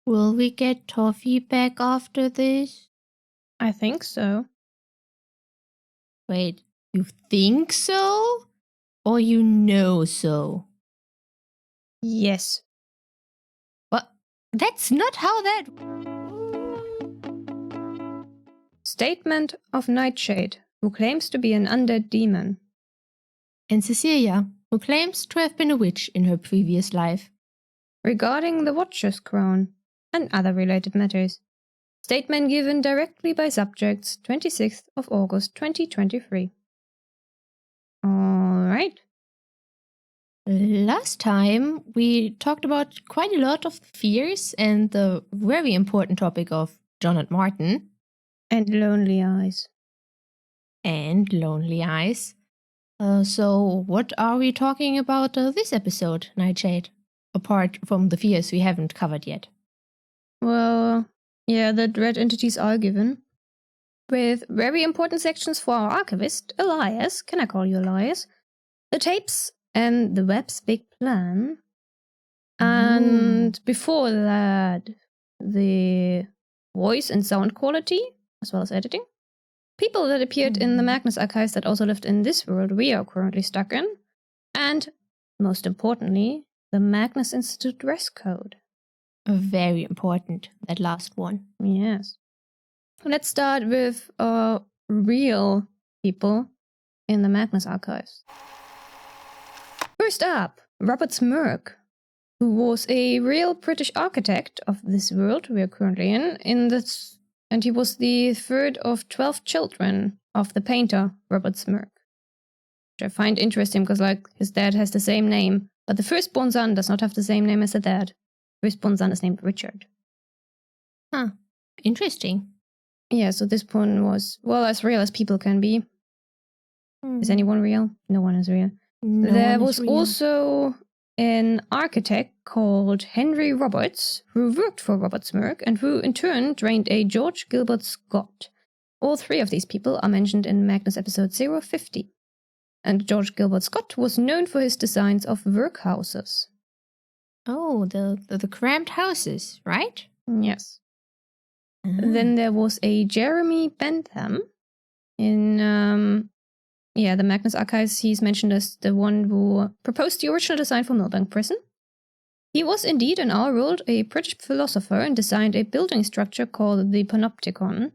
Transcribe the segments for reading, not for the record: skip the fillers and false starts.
Will we get Toffee back after this? I think so. Wait, you think so? Or you know so? Yes. What? That's not how that... Statement of Neitshayd, who claims to be an undead demon. And Cecilia, who claims to have been a witch in her previous life. Regarding the Watcher's Crown and other related matters. Statement given directly by subjects, 26th of August 2023. Alright. Last time, we talked about quite a lot of fears and the very important topic of John and Martin. And lonely eyes. And lonely eyes. So what are we talking about this episode, Neitshayd? Apart from the fears we haven't covered yet. Well, yeah, the dread entities are given. With very important sections for our archivist, Elias. Can I call you Elias? The tapes and the web's big plan. And before that, the voice and sound quality, as well as editing. People that appeared in the Magnus archives that also lived in this world we are currently stuck in. And, most importantly, the Magnus Institute dress code. Very important, that last one. Yes. Let's start with real people in the Magnus archives. First up, Robert Smirke, who was a real British architect of this world we are currently in this, and he was the third of 12 children of the painter Robert Smirke. Which I find interesting because, like, his dad has the same name, but the firstborn son does not have the same name as the dad. Firstborn son is named Richard. Huh. Interesting. Yeah, so this one was, well, as real as people can be. Is anyone real? No one is real. There was also an architect called Henry Roberts, who worked for Robert Smirke and who in turn trained a George Gilbert Scott. All three of these people are mentioned in Magnus episode 050. And George Gilbert Scott was known for his designs of workhouses. Oh, the cramped houses, right? Yes. Then there was a Jeremy Bentham in the Magnus archives. He's mentioned as the one who proposed the original design for Millbank Prison. He was indeed in our world a British philosopher and designed a building structure called the Panopticon.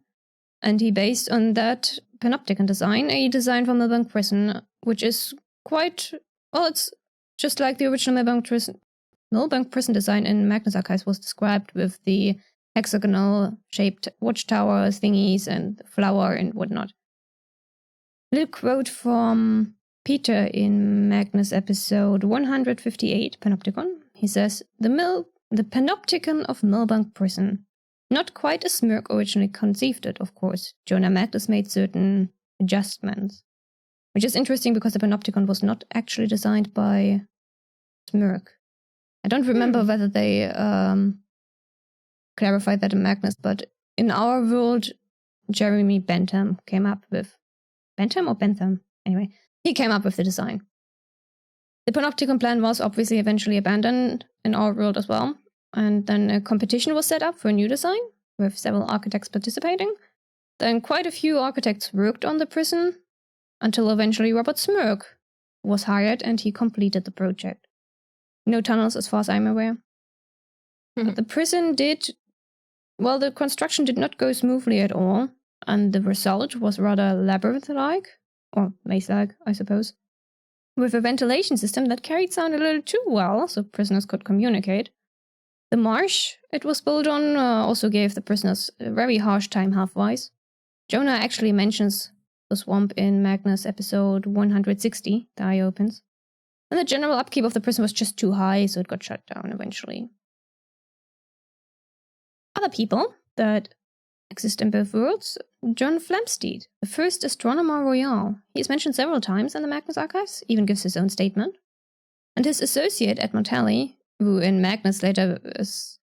And he based on that Panopticon design a design for Millbank Prison, which is quite, well, it's just like the original Millbank Prison design in Magnus archives was described with the hexagonal shaped watchtower thingies and flower and whatnot. Little quote from Peter in Magnus episode 158, Panopticon. He says, the Panopticon of Millbank Prison. Not quite as Smirke originally conceived it, of course. Jonah Magnus made certain adjustments. Which is interesting because the Panopticon was not actually designed by Smirke. I don't remember whether they clarified that in Magnus, but in our world, Jeremy Bentham came up with... Bentham or Bentham? Anyway, he came up with the design. The Panopticon plan was obviously eventually abandoned in our world as well, and then a competition was set up for a new design, with several architects participating. Then quite a few architects worked on the prison, until eventually Robert Smirke was hired and he completed the project. No tunnels as far as I'm aware. But the prison the construction did not go smoothly at all, and the result was rather labyrinth-like, or maze-like, I suppose, with a ventilation system that carried sound a little too well, so prisoners could communicate. The marsh it was built on also gave the prisoners a very harsh time health-wise. Jonah actually mentions the swamp in Magnus episode 160, the eye opens. And the general upkeep of the prison was just too high, so it got shut down eventually. Other people that exist in both worlds, John Flamsteed, the first Astronomer Royal. He is mentioned several times in the Magnus archives, even gives his own statement. And his associate Edmund Halley, who in Magnus later is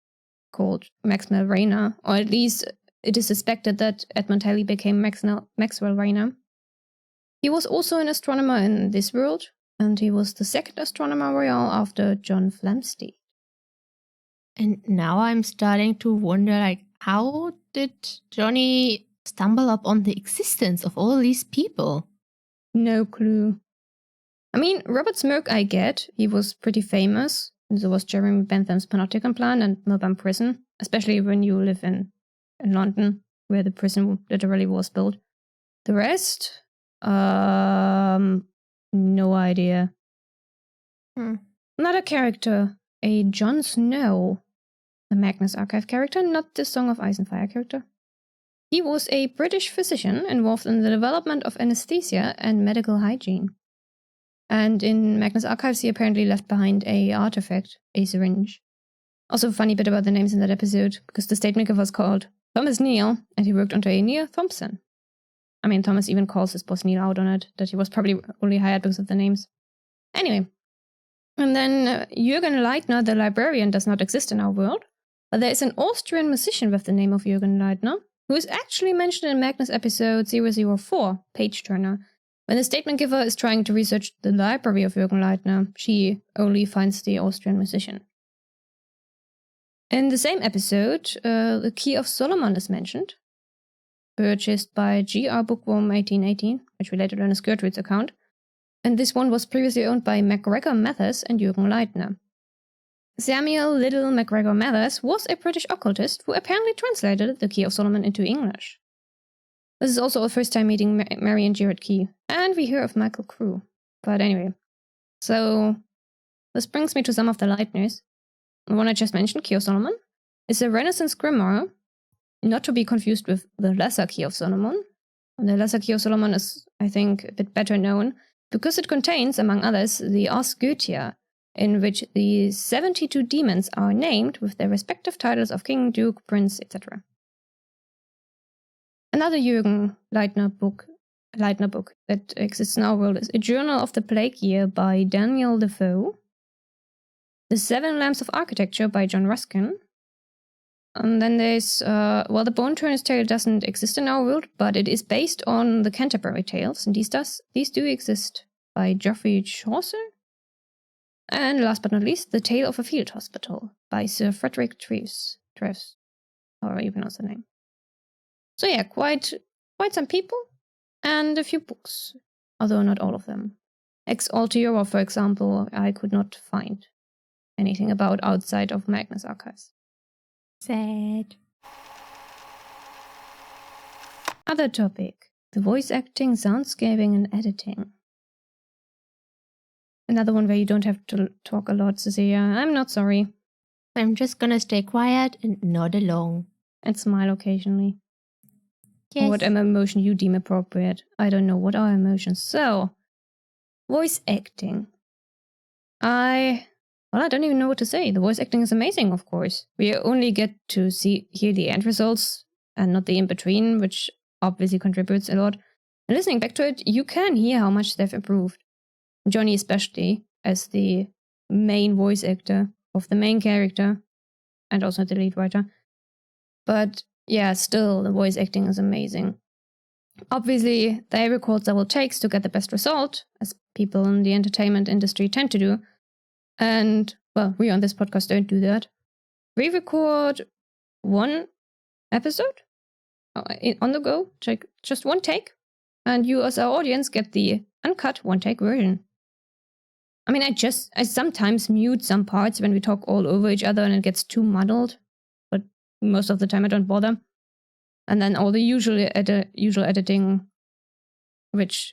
called Maxwell Rayner, or at least it is suspected that Edmund Halley became Maxwell Rayner. He was also an astronomer in this world, and he was the second Astronomer Royal after John Flamsteed. And now I'm starting to wonder, like, how did Johnny stumble upon the existence of all these people? No clue. I mean, Robert Smirke I get. He was pretty famous. And so was Jeremy Bentham's Panopticon Plan and Melbourne Prison, especially when you live in London, where the prison literally was built. The rest? No idea. Another character, a Jon Snow, a Magnus Archive character, not the Song of Ice and Fire character. He was a British physician involved in the development of anesthesia and medical hygiene. And in Magnus Archives, he apparently left behind a artifact, a syringe. Also, a funny bit about the names in that episode, because the statement giver was called Thomas Neal, and he worked under a Neil Thompson. I mean, Thomas even calls his boss Neil out on it, that he was probably only hired because of the names. Anyway. And then Jürgen Leitner, the librarian, does not exist in our world, but there is an Austrian musician with the name of Jürgen Leitner, who is actually mentioned in Magnus episode 004, Page Turner. When the statement giver is trying to research the library of Jürgen Leitner, she only finds the Austrian musician. In the same episode, the Key of Solomon is mentioned, purchased by G.R. Bookworm 1818, which we later learn is Gertrude's account, and this one was previously owned by MacGregor Mathers and Jürgen Leitner. Samuel Liddell MacGregor Mathers was a British occultist who apparently translated the Key of Solomon into English. This is also our first time meeting Mary and Jared Key, and we hear of Michael Crew. But anyway, so this brings me to some of the Leitners. The one I just mentioned, Key of Solomon, is a Renaissance grimoire, not to be confused with the Lesser Key of Solomon. The Lesser Key of Solomon is, I think, a bit better known, because it contains, among others, the Ars Goetia, in which the 72 demons are named with their respective titles of king, duke, prince, etc. Another Jürgen Leitner book that exists in our world is A Journal of the Plague Year by Daniel Defoe, The Seven Lamps of Architecture by John Ruskin, and then there's, the Bone Turner's Tale doesn't exist in our world, but it is based on the Canterbury Tales, and these do exist by Geoffrey Chaucer. And last but not least, The Tale of a Field Hospital by Sir Frederick Treves, however you pronounce the name. So yeah, quite some people, and a few books, although not all of them. Ex Altiora, for example, I could not find anything about outside of Magnus Archives. Sad. Other topic, the voice acting, soundscaping, and editing. Another one where you don't have to talk a lot, Cecilia. I'm not sorry. I'm just gonna stay quiet and nod along. And smile occasionally. Yes. Or whatever emotion you deem appropriate. I don't know what are emotions. So, voice acting. I don't even know what to say. The voice acting is amazing, of course. We only get to hear the end results and not the in-between, which obviously contributes a lot. And listening back to it, you can hear how much they've improved. Johnny especially, as the main voice actor of the main character, and also the lead writer. But yeah, still, the voice acting is amazing. Obviously, they record several takes to get the best result, as people in the entertainment industry tend to do. And, well, we on this podcast don't do that. We record one episode on the go, just one take, and you as our audience get the uncut one-take version. I mean, I sometimes mute some parts when we talk all over each other and it gets too muddled, but most of the time I don't bother. And then all the usual editing, which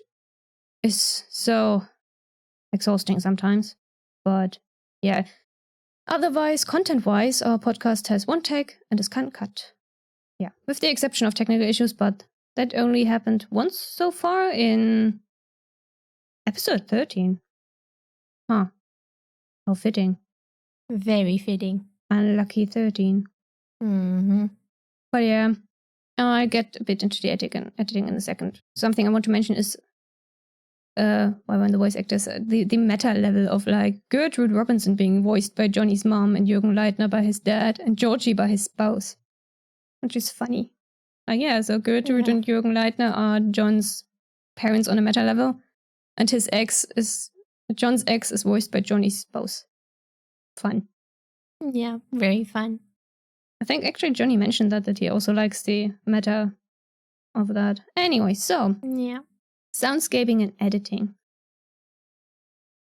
is so exhausting sometimes. But yeah, otherwise, content-wise, our podcast has one take and is cut. Yeah, with the exception of technical issues, but that only happened once so far in episode 13. Huh. How fitting. Very fitting. Unlucky 13. Mm-hmm. But yeah, I'll get a bit into the editing in a second. Something I want to mention is when the voice actors, the meta level of like Gertrude Robinson being voiced by Johnny's mom and Jürgen Leitner by his dad and Georgie by his spouse. Which is funny. So Gertrude and Jürgen Leitner are John's parents on a meta level, and John's ex is voiced by Johnny's spouse. Fun. Yeah, very fun. I think actually Johnny mentioned that he also likes the meta of that. Anyway, so Yeah. soundscaping and editing.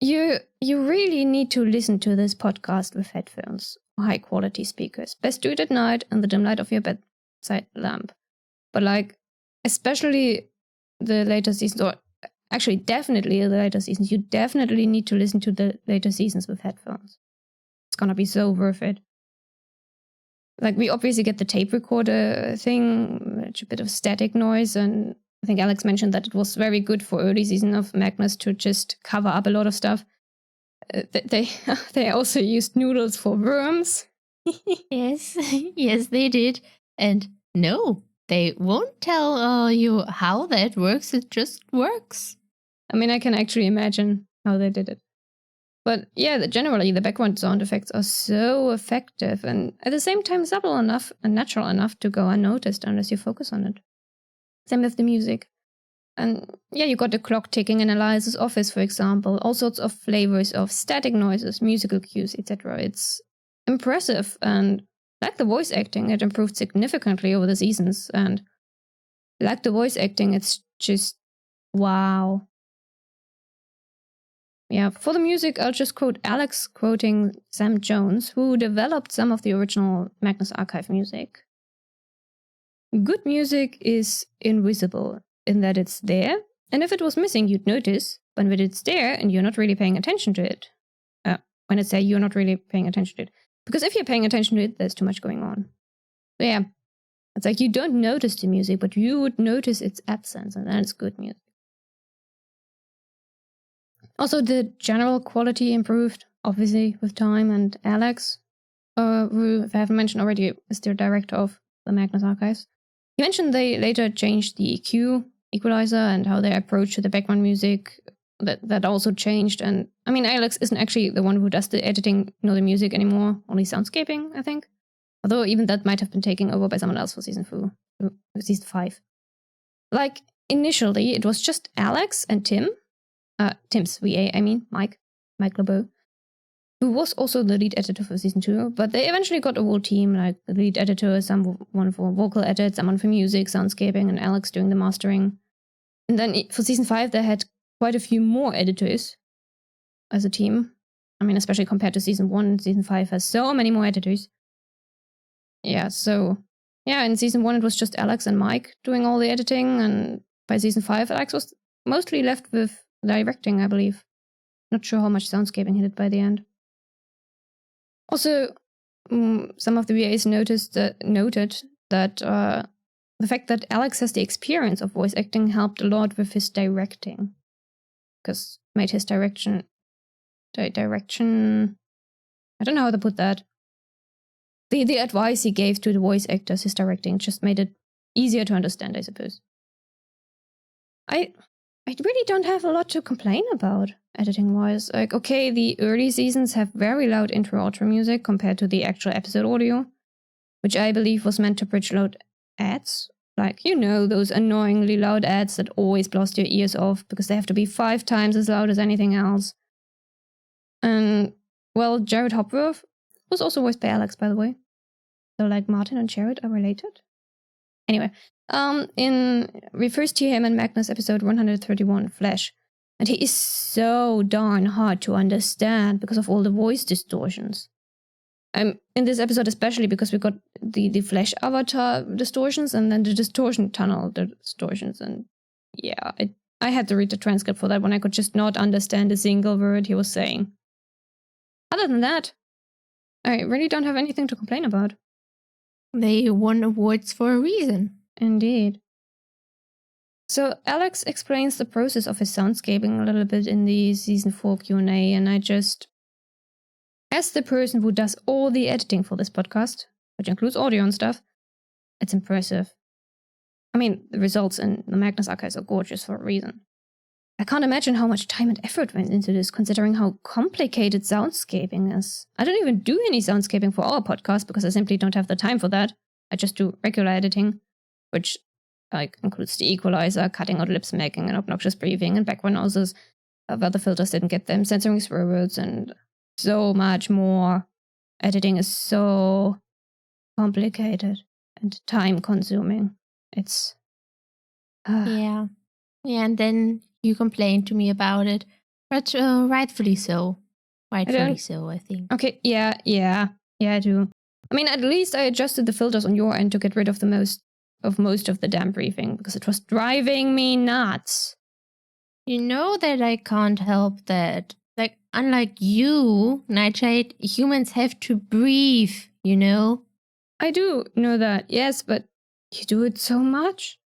You really need to listen to this podcast with headphones or high quality speakers. Best do it at night in the dim light of your bedside lamp. But like, especially the later seasons, or actually definitely the later seasons, you definitely need to listen to the later seasons with headphones. It's gonna be so worth it. Like, we obviously get the tape recorder thing, which a bit of static noise, and I think Alex mentioned that it was very good for early season of Magnus to just cover up a lot of stuff. They also used noodles for worms. Yes, yes, they did. And no, they won't tell you how that works. It just works. I mean, I can actually imagine how they did it. But yeah, generally the background sound effects are so effective and at the same time subtle enough and natural enough to go unnoticed unless you focus on it. Same with the music. And yeah, you got the clock ticking in Elias's office, for example, all sorts of flavors of static noises, musical cues, etc. It's impressive, and like the voice acting, it improved significantly over the seasons. And like the voice acting, it's just wow. Yeah, for the music, I'll just quote Alex quoting Sam Jones, who developed some of the original Magnus Archive music. Good music is invisible in that it's there, and if it was missing, you'd notice, but when it's there and you're not really paying attention to it, when it's there, you're not really paying attention to it. Because if you're paying attention to it, there's too much going on. So yeah, it's like you don't notice the music, but you would notice its absence, and then it's good music. Also, the general quality improved, obviously, with time, and Alex, who, if I haven't mentioned already, is the director of the Magnus Archives. He mentioned they later changed the EQ equalizer and how their approach to the background music, that also changed. And I mean, Alex isn't actually the one who does the editing nor the music anymore, only SoundScaping, I think. Although even that might have been taken over by someone else for season 5. Like, initially, it was just Alex and Tim's VA, I mean, Mike LeBeau, who was also the lead editor for season 2, but they eventually got a whole team, like the lead editor, someone for vocal edit, someone for music, soundscaping, and Alex doing the mastering. And then for season 5, they had quite a few more editors as a team. I mean, especially compared to season 1, season 5 has so many more editors. Yeah, so, yeah, in season 1, it was just Alex and Mike doing all the editing, and by season 5, Alex was mostly left with directing, I believe. Not sure how much soundscaping he did by the end. Also, some of the VAs noted that the fact that Alex has the experience of voice acting helped a lot with his directing, because made his direction. I don't know how to put that. The advice he gave to the voice actors, his directing, just made it easier to understand, I suppose. I really don't have a lot to complain about, editing-wise. Like, okay, the early seasons have very loud intro-outro music compared to the actual episode audio, which I believe was meant to bridge loud ads. Like, you know, those annoyingly loud ads that always blast your ears off because they have to be 5 times as loud as anything else. And, well, Jared Hopworth was also voiced by Alex, by the way. So, like, Martin and Jared are related. Anyway, we first hear him in Magnus episode 131, Flash, and he is so darn hard to understand because of all the voice distortions. In this episode especially because we got the Flash avatar distortions and then the distortion tunnel distortions, and yeah, I had to read the transcript for that one. I could just not understand a single word he was saying. Other than that, I really don't have anything to complain about. They won awards for a reason. Indeed. So Alex explains the process of his soundscaping a little bit in the season 4 Q&A, and I just, as the person who does all the editing for this podcast, which includes audio and stuff, it's impressive. I mean, the results in the Magnus Archives are gorgeous for a reason. I can't imagine how much time and effort went into this, considering how complicated soundscaping is. I don't even do any soundscaping for our podcast because I simply don't have the time for that. I just do regular editing, which includes the equalizer, cutting out lip smacking and obnoxious breathing and background noises, where the filters didn't get them, censoring swear words, and so much more. editing is so complicated and time-consuming. It's... Yeah, and then you complained to me about it, but rightfully so. Rightfully so, I think. Okay, yeah, I do. I mean, at least I adjusted the filters on your end to get rid of most of the damn briefing, because it was driving me nuts. You know that I can't help that. Like, unlike you, Neitshayd, humans have to breathe, you know? I do know that, yes, but you do it so much.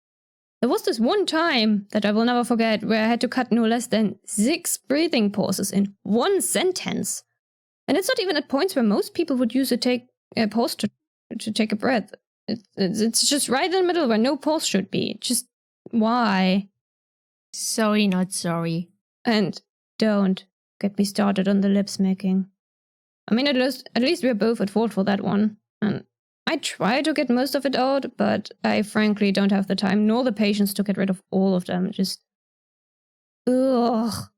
There was this one time that I will never forget where I had to cut no less than 6 breathing pauses in one sentence. And it's not even at points where most people would use a pause to take a breath. It's just right in the middle where no pause should be. Just why? Sorry, not sorry. And don't get me started on the lip smacking. I mean, at least we're both at fault for that one. And I try to get most of it out, but I frankly don't have the time nor the patience to get rid of all of them. Just... ugh.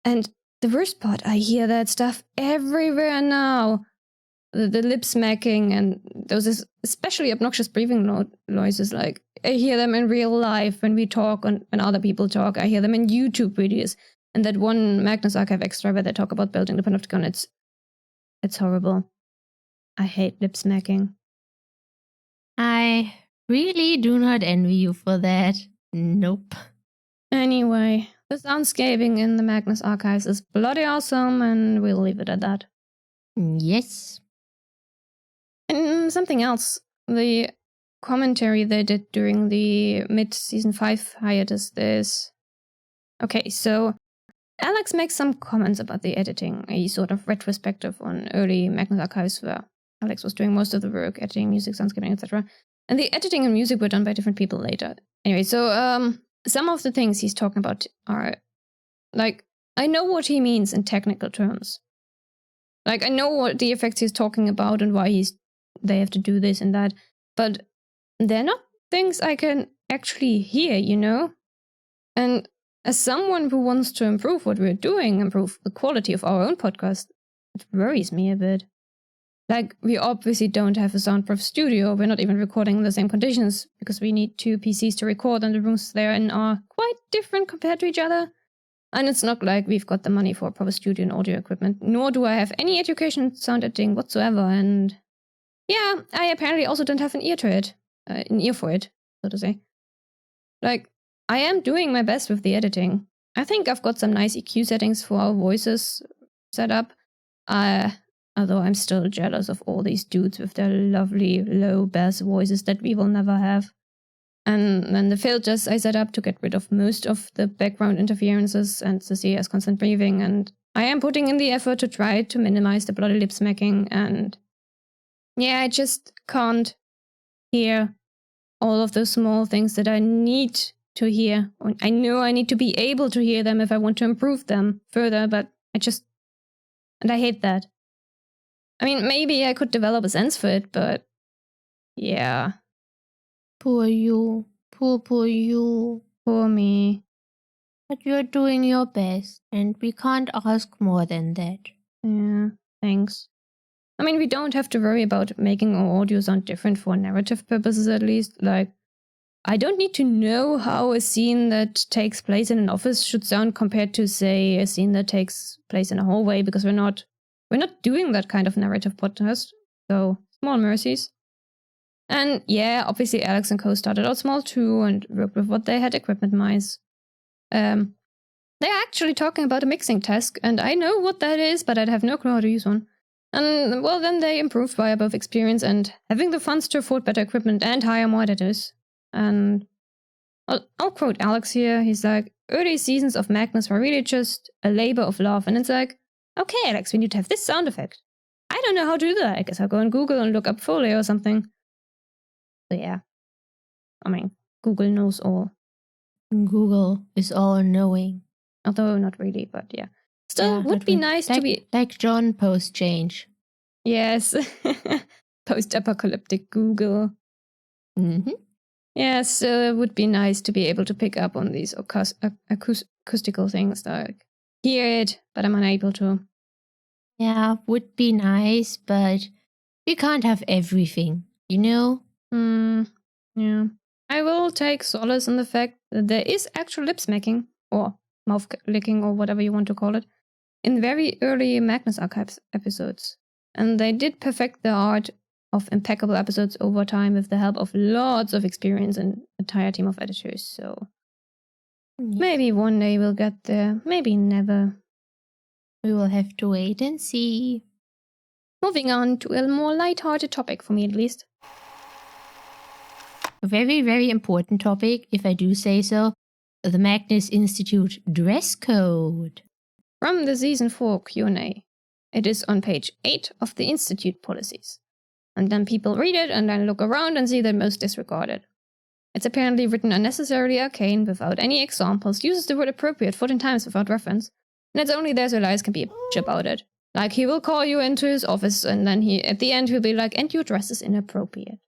And the worst part, I hear that stuff everywhere now. The lip smacking and those especially obnoxious breathing noises. Like, I hear them in real life when we talk and when other people talk. I hear them in YouTube videos. And that one Magnus Archive extra where they talk about building the Panopticon, it's horrible. I hate lip smacking. I really do not envy you for that. Nope. Anyway, the soundscaping in the Magnus Archives is bloody awesome, and we'll leave it at that. Yes. And something else, the commentary they did during the mid-season 5 hiatus is... Okay, so Alex makes some comments about the editing, a sort of retrospective on early Magnus Archives where Alex was doing most of the work, editing, music, soundscaping, etc. And the editing and music were done by different people later. Anyway, so some of the things he's talking about are, like, I know what he means in technical terms. Like, I know what the effects he's talking about and why they have to do this and that, but they're not things I can actually hear, you know? And as someone who wants to improve what we're doing, improve the quality of our own podcast, it worries me a bit. Like, we obviously don't have a soundproof studio. We're not even recording in the same conditions because we need 2 PCs to record, and the rooms they're in are quite different compared to each other. And it's not like we've got the money for a proper studio and audio equipment, nor do I have any education in sound editing whatsoever. And yeah, I apparently also don't have an ear for it, so to say. Like, I am doing my best with the editing. I think I've got some nice EQ settings for our voices set up. Although I'm still jealous of all these dudes with their lovely low bass voices that we will never have. And then the filters I set up to get rid of most of the background interferences and Cecilia's constant breathing. And I am putting in the effort to try to minimize the bloody lip smacking. And yeah, I just can't hear all of those small things that I need to hear. I know I need to be able to hear them if I want to improve them further, but and I hate that. I mean, maybe I could develop a sense for it, but yeah. Poor you. Poor you. Poor me. But you're doing your best, and we can't ask more than that. Yeah, thanks. I mean, we don't have to worry about making our audio sound different for narrative purposes, at least. Like, I don't need to know how a scene that takes place in an office should sound compared to, say, a scene that takes place in a hallway, because we're not doing that kind of narrative podcast. So, small mercies. And yeah, obviously Alex and Co started out small too and worked with what they had equipment-wise. They're actually talking about a mixing task, and I know what that is, but I'd have no clue how to use one. And well, then they improved via both experience and having the funds to afford better equipment and hire more editors. And I'll quote Alex here. He's like, early seasons of Magnus were really just a labor of love. And it's like, okay, Alex, we need to have this sound effect. I don't know how to do that. I guess I'll go on Google and look up Foley or something. So yeah. I mean, Google knows all. Google is all-knowing. Although not really, but yeah. Still, would be nice to be... Like John post-change. Yes. Post-apocalyptic Google. Mm-hmm. Yes, it would be nice to be able to pick up on these acoustical things, like hear it, but I'm unable to. Yeah, would be nice, but we can't have everything, you know? Yeah. I will take solace in the fact that there is actual lip smacking, or mouth licking, or whatever you want to call it, in very early Magnus Archives episodes. And they did perfect the art of impeccable episodes over time with the help of lots of experience and an entire team of editors. So maybe one day we'll get there, maybe never. We will have to wait and see. Moving on to a more light-hearted topic, for me at least. A very, very important topic, if I do say so. The Magnus Institute dress code. From the Season 4 Q&A. It is on page 8 of the Institute policies. And then people read it and then look around and see the most disregarded. It's apparently written unnecessarily arcane without any examples, uses the word appropriate 14 times without reference, and it's only there so Elias can be a bitch about it. Like, he will call you into his office and then at the end he'll be like, and your dress is inappropriate.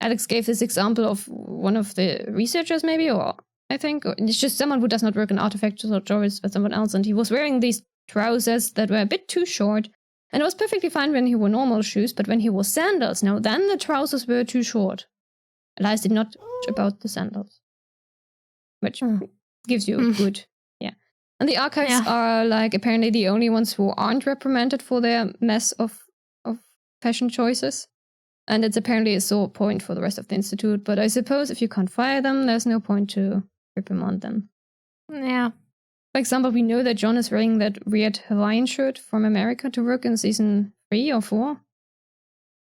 Alex gave this example of one of the researchers maybe, or I think it's just someone who does not work in artifacts or drawers with someone else, and he was wearing these trousers that were a bit too short, and it was perfectly fine when he wore normal shoes, but when he wore sandals, now then the trousers were too short. Elias did not about the sandals, which gives you a good, yeah. And the archives are like apparently the only ones who aren't reprimanded for their mess of fashion choices. And it's apparently a sore point for the rest of the institute, but I suppose if you can't fire them, there's no point to reprimand them. Yeah. For example, we know that John is wearing that weird Hawaiian shirt from America to work in season 3 or 4.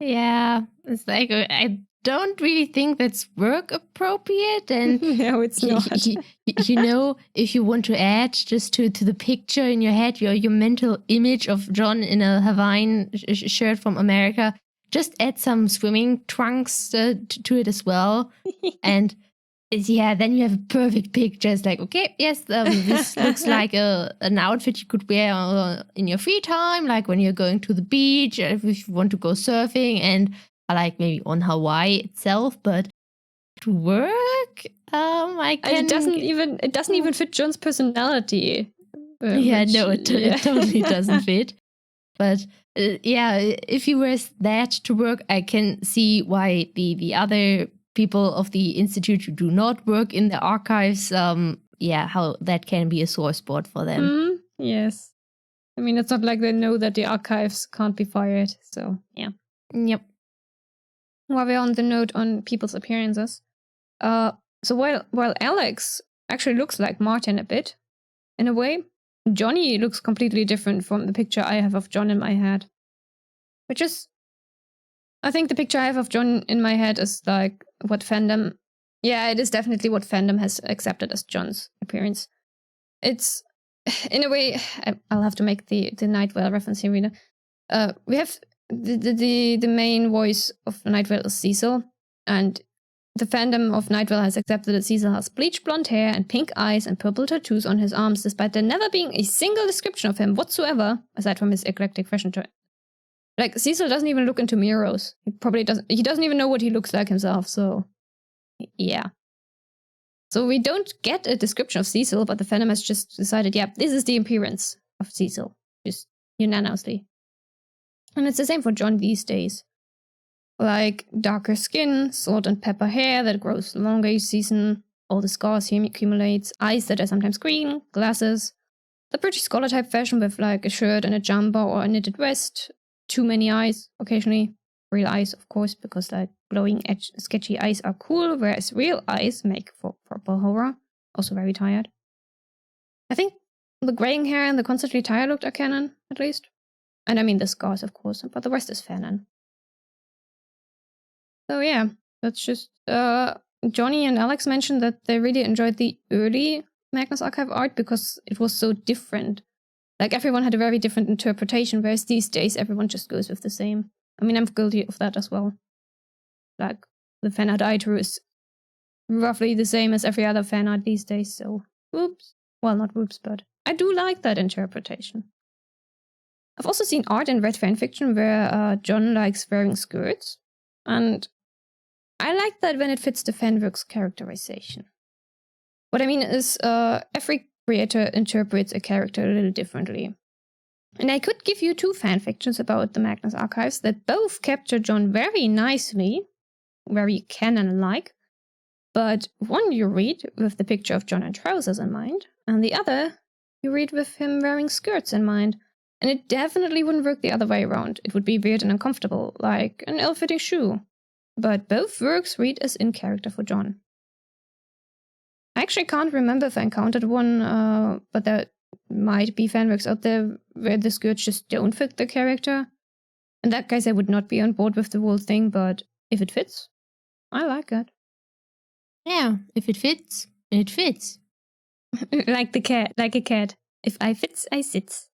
Yeah, it's like, I don't really think that's work appropriate, and no, it's not. You know, if you want to add just to the picture in your head, your mental image of John in a Hawaiian shirt from America, just add some swimming trunks to it as well, and yeah, then you have a perfect picture. It's like, okay, yes, this looks like an outfit you could wear in your free time, like when you're going to the beach, if you want to go surfing, and like maybe on Hawaii itself. But to work, it doesn't even fit John's personality. It totally doesn't fit. But yeah, if he wears that to work, I can see why the other people of the institute who do not work in the archives, how that can be a sore spot for them. Yes. I mean, it's not like they know that the archives can't be fired, so yeah. Yep. While we're on the note on people's appearances, so while Alex actually looks like Martin a bit, in a way, Johnny looks completely different from the picture I have of John in my head. Which is, I think the picture I have of John in my head is like what fandom, it is definitely what fandom has accepted as John's appearance. It's, in a way, I'll have to make the Nightwell reference here, Rita. We have the main voice of Nightwell is Cecil, and the fandom of Nightwell has accepted that Cecil has bleach blonde hair and pink eyes and purple tattoos on his arms, despite there never being a single description of him whatsoever, aside from his eclectic fashion choice. Like, Cecil doesn't even look into mirrors. He doesn't even know what he looks like himself, so yeah. So we don't get a description of Cecil, but the fandom has just decided, this is the appearance of Cecil, just unanimously. And it's the same for John these days. Like, darker skin, salt and pepper hair that grows longer each season, all the scars he accumulates, eyes that are sometimes green, glasses, the British scholar type fashion with like a shirt and a jumper or a knitted vest, too many eyes, occasionally. Real eyes, of course, because like glowing, sketchy eyes are cool, whereas real eyes make for proper horror. Also very tired. I think the graying hair and the constantly tired look are canon, at least. And I mean the scars, of course, but the rest is canon. So yeah, that's just... Johnny and Alex mentioned that they really enjoyed the early Magnus Archive art because it was so different. Like, everyone had a very different interpretation, whereas these days everyone just goes with the same. I mean, I'm guilty of that as well. Like, the fan art I drew is roughly the same as every other fan art these days, so whoops. Well, not whoops, but I do like that interpretation. I've also seen art and read fanfiction where John likes wearing skirts, and I like that when it fits the fanwork's characterization. What I mean is, every creator interprets a character a little differently. And I could give you 2 fanfictions about the Magnus Archives that both capture John very nicely, very canon-like. But one you read with the picture of John in trousers in mind, and the other you read with him wearing skirts in mind. And it definitely wouldn't work the other way around. It would be weird and uncomfortable, like an ill-fitting shoe. But both works read as in character for John. I actually can't remember if I encountered one, but there might be fanworks out there where the skirts just don't fit the character. In that case, I would not be on board with the whole thing, but if it fits, I like it. Yeah, if it fits, it fits. Like a cat. If I fits, I sits.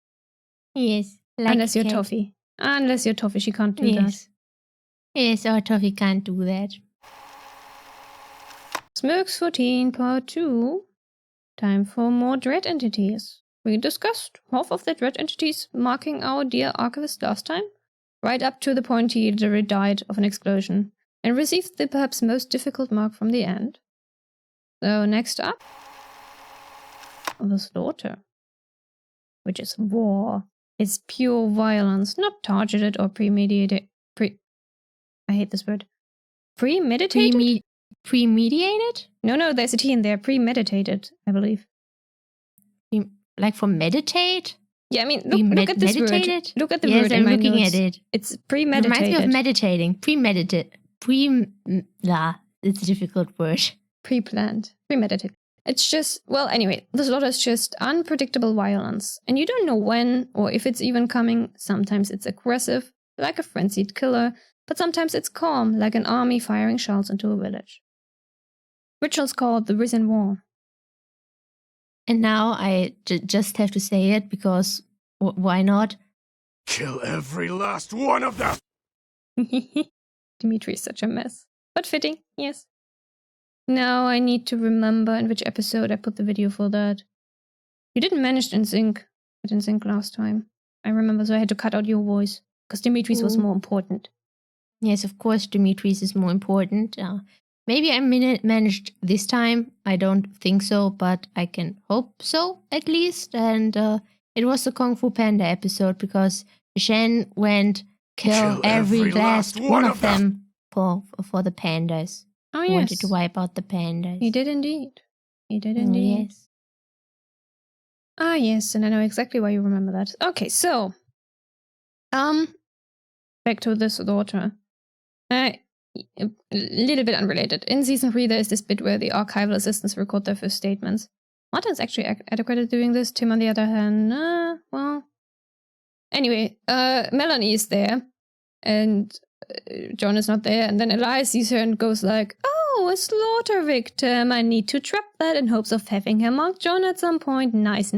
Yes. Like Unless you're Toffee. Unless you're Toffee, she can't do that. Yes, our Toffee can't do that. Smirke's 14, part 2. Time for more dread entities. We discussed half of the dread entities marking our dear Archivist last time, right up to the point he literally died of an explosion, and received the perhaps most difficult mark from the end. So next up, the slaughter, which is war. It's pure violence, not targeted or premeditated. I hate this word. Premeditated? Premeditated? No, there's a T in there. Premeditated, I believe. Like for meditate? Yeah, I mean, look at this meditated? word. Look at the yes, word I'm in my looking notes. at it. It's premeditated. It reminds me of meditating. Premeditated. It's a difficult word. Pre-planned. Premeditated. It's just, well, anyway, the slaughter is just unpredictable violence. And you don't know when or if it's even coming. Sometimes it's aggressive, like a frenzied killer, but sometimes it's calm, like an army firing shells into a village. Rituals called the Risen War. And now I just have to say it because why not? Kill every last one of them! Dimitri is such a mess. But fitting, yes. Now I need to remember in which episode I put the video for that. You didn't manage to sync last time. I remember, so I had to cut out your voice because Dimitri's was more important. Yes, of course, Dimitri's is more important. Maybe I managed this time. I don't think so, but I can hope so at least. And it was the Kung Fu Panda episode because Shen went kill every last one of them for the pandas. Oh, yes. He wanted to wipe out the pandas. He did indeed. Yes. Ah, yes, and I know exactly why you remember that. Okay, so back to this daughter. A little bit unrelated. In season 3, there is this bit where the archival assistants record their first statements. Martin's actually adequate at doing this. Tim, on the other hand, well. Anyway, Melanie is there, and John is not there, and then Elias sees her and goes like, "Oh, a slaughter victim. I need to trap that in hopes of having her mark John at some point. Nice.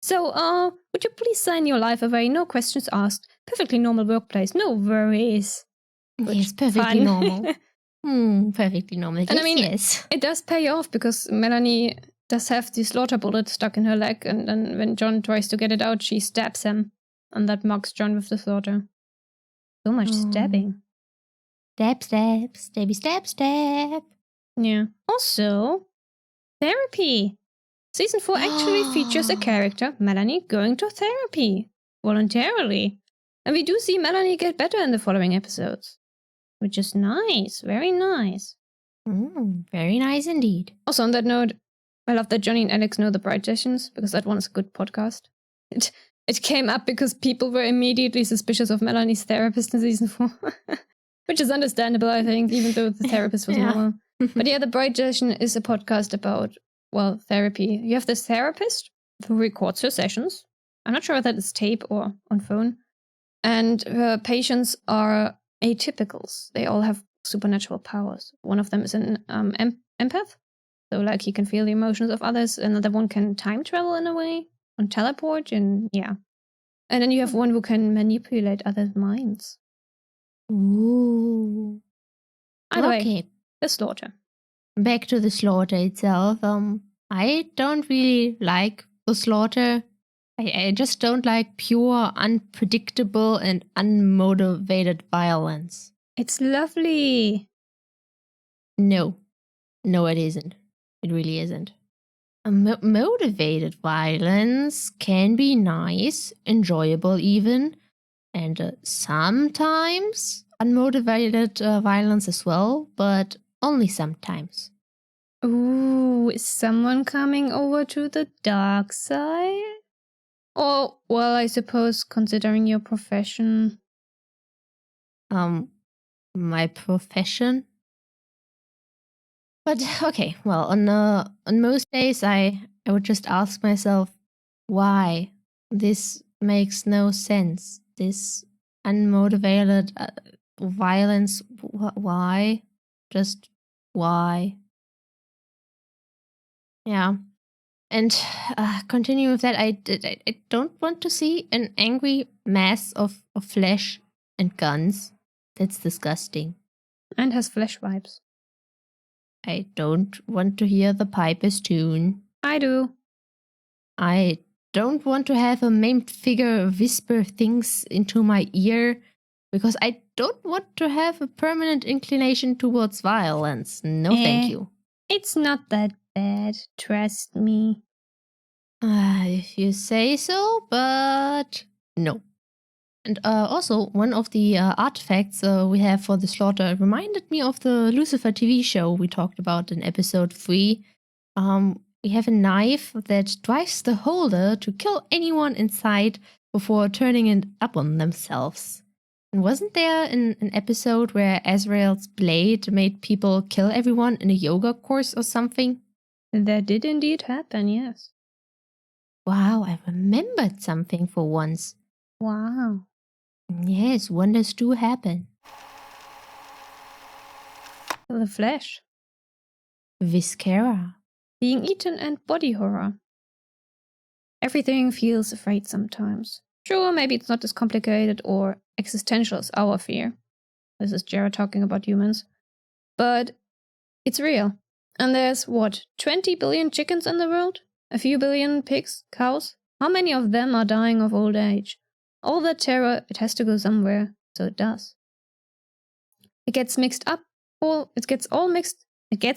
So, would you please sign your life away? No questions asked. Perfectly normal workplace. No worries." Yes, perfectly normal. Perfectly normal. And I mean, yes. It does pay off because Melanie does have the slaughter bullet stuck in her leg, and then when John tries to get it out, she stabs him, and that marks John with the slaughter. So much stabbing. Stab, stabby, stab. Yeah. Also, therapy. Season 4 actually features a character, Melanie, going to therapy voluntarily. And we do see Melanie get better in the following episodes. Which is nice. Very nice. Very nice indeed. Also, on that note, I love that Johnny and Alex know the Bright Sessions, because that one is a good podcast. It came up because people were immediately suspicious of Melanie's therapist in season 4. Which is understandable, I think, even though the therapist was normal. But yeah, the Bright Session is a podcast about, well, therapy. You have this therapist who records her sessions. I'm not sure whether it's tape or on phone. And her patients are atypicals. They all have supernatural powers. One of them is an empath. So, like, he can feel the emotions of others. Another one can time travel in a way, and teleport, and yeah. And then you have one who can manipulate others' minds. Ooh. Either way, the slaughter. Back to the slaughter itself. I don't really like the slaughter. I just don't like pure, unpredictable, and unmotivated violence. It's lovely. No, it isn't. It really isn't. Motivated violence can be nice, enjoyable even, and sometimes unmotivated violence as well, but only sometimes. Ooh, is someone coming over to the dark side? Oh, well, I suppose considering your profession. My profession. But okay, well, on most days I would just ask myself why. This makes no sense. This unmotivated violence. Why? Just why? Yeah. And continue with that. I don't want to see an angry mass of flesh and guns. That's disgusting. And has flesh vibes. I don't want to hear the piper's tune. I do. I don't want to have a maimed figure whisper things into my ear because I don't want to have a permanent inclination towards violence. No, thank you. It's not that bad, trust me. If you say so, but no. And also, one of the artifacts we have for the slaughter reminded me of the Lucifer TV show we talked about in episode 3. We have a knife that drives the holder to kill anyone inside before turning it up on themselves. And wasn't there an episode where Azrael's blade made people kill everyone in a yoga course or something? That did indeed happen, yes. Wow, I remembered something for once. Wow. Yes, wonders do happen. The flesh. Viscera. Being eaten and body horror. Everything feels afraid sometimes. Sure, maybe it's not as complicated or existential as our fear. This is Jared talking about humans. But it's real. And there's, 20 billion chickens in the world? A few billion pigs, cows? How many of them are dying of old age? All that terror, it has to go somewhere, so it does. It gets mixed up it gets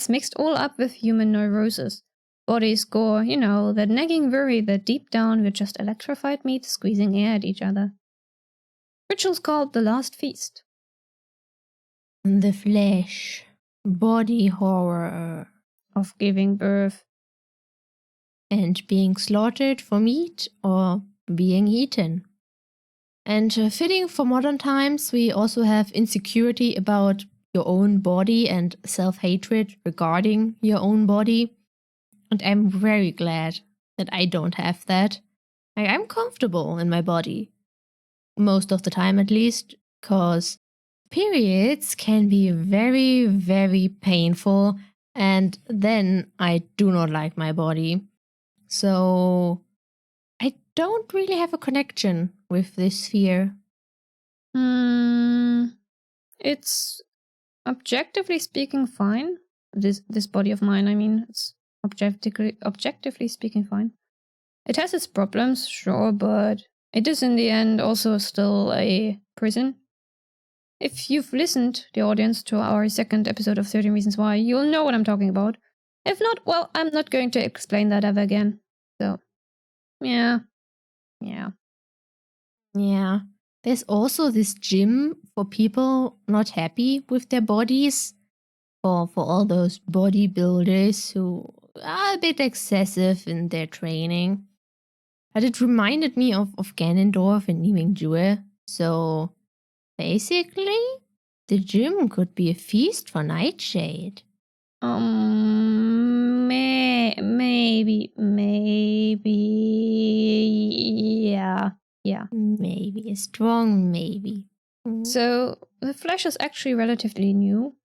mixed all up with human neurosis. Bodies, gore, that nagging worry that deep down we're just electrified meat squeezing air at each other. Rituals called the last feast. The flesh. Body horror. Of giving birth. And being slaughtered for meat or being eaten. And fitting for modern times, we also have insecurity about your own body and self-hatred regarding your own body. And I'm very glad that I don't have that. I'm comfortable in my body. Most of the time, at least, because periods can be very, very painful. And then I do not like my body. So I don't really have a connection with this fear. It's objectively speaking fine. This body of mine, I mean, it's objectively speaking fine. It has its problems, sure, but it is in the end also still a prison. If you've listened, the audience, to our second episode of 13 Reasons Why, you'll know what I'm talking about. If not, well, I'm not going to explain that ever again. So, yeah. There's also this gym for people not happy with their bodies, for all those bodybuilders who are a bit excessive in their training. But it reminded me of Ganondorf and Niming-Jue. So basically, the gym could be a feast for Neitshayd. Maybe, yeah. Maybe, a strong maybe. So, the flesh is actually relatively new.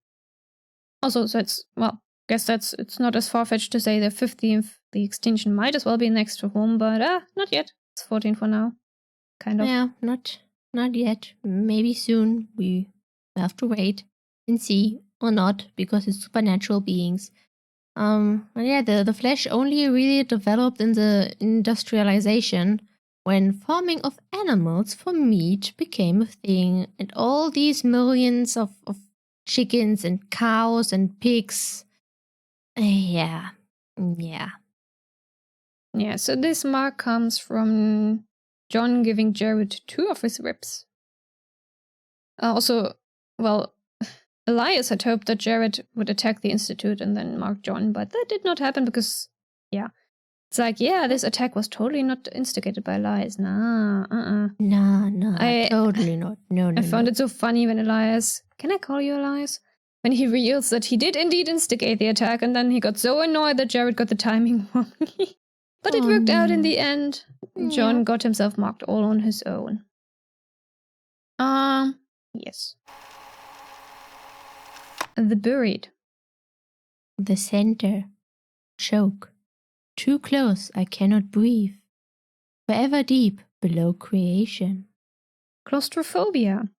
Also, so it's not as far-fetched to say the 15th, the extinction might as well be next to home, but not yet. It's 14 for now. Kind of. Yeah, not yet. Maybe soon. We have to wait and see, or not, because it's supernatural beings. The flesh only really developed in the industrialization when farming of animals for meat became a thing, and all these millions of chickens and cows and pigs. Yeah. Yeah, so this mark comes from John giving Jared 2 of his ribs. Also, well, Elias had hoped that Jared would attack the Institute and then mark John, but that did not happen because, yeah. It's like, yeah, this attack was totally not instigated by Elias. Nah, Nah, totally not. No. I found it so funny when Elias, can I call you Elias? When he reveals that he did indeed instigate the attack, and then he got so annoyed that Jared got the timing wrong. But it worked out in the end. John got himself marked all on his own. Yes. The buried. The center. Choke. Too close, I cannot breathe. Forever deep below creation. Claustrophobia.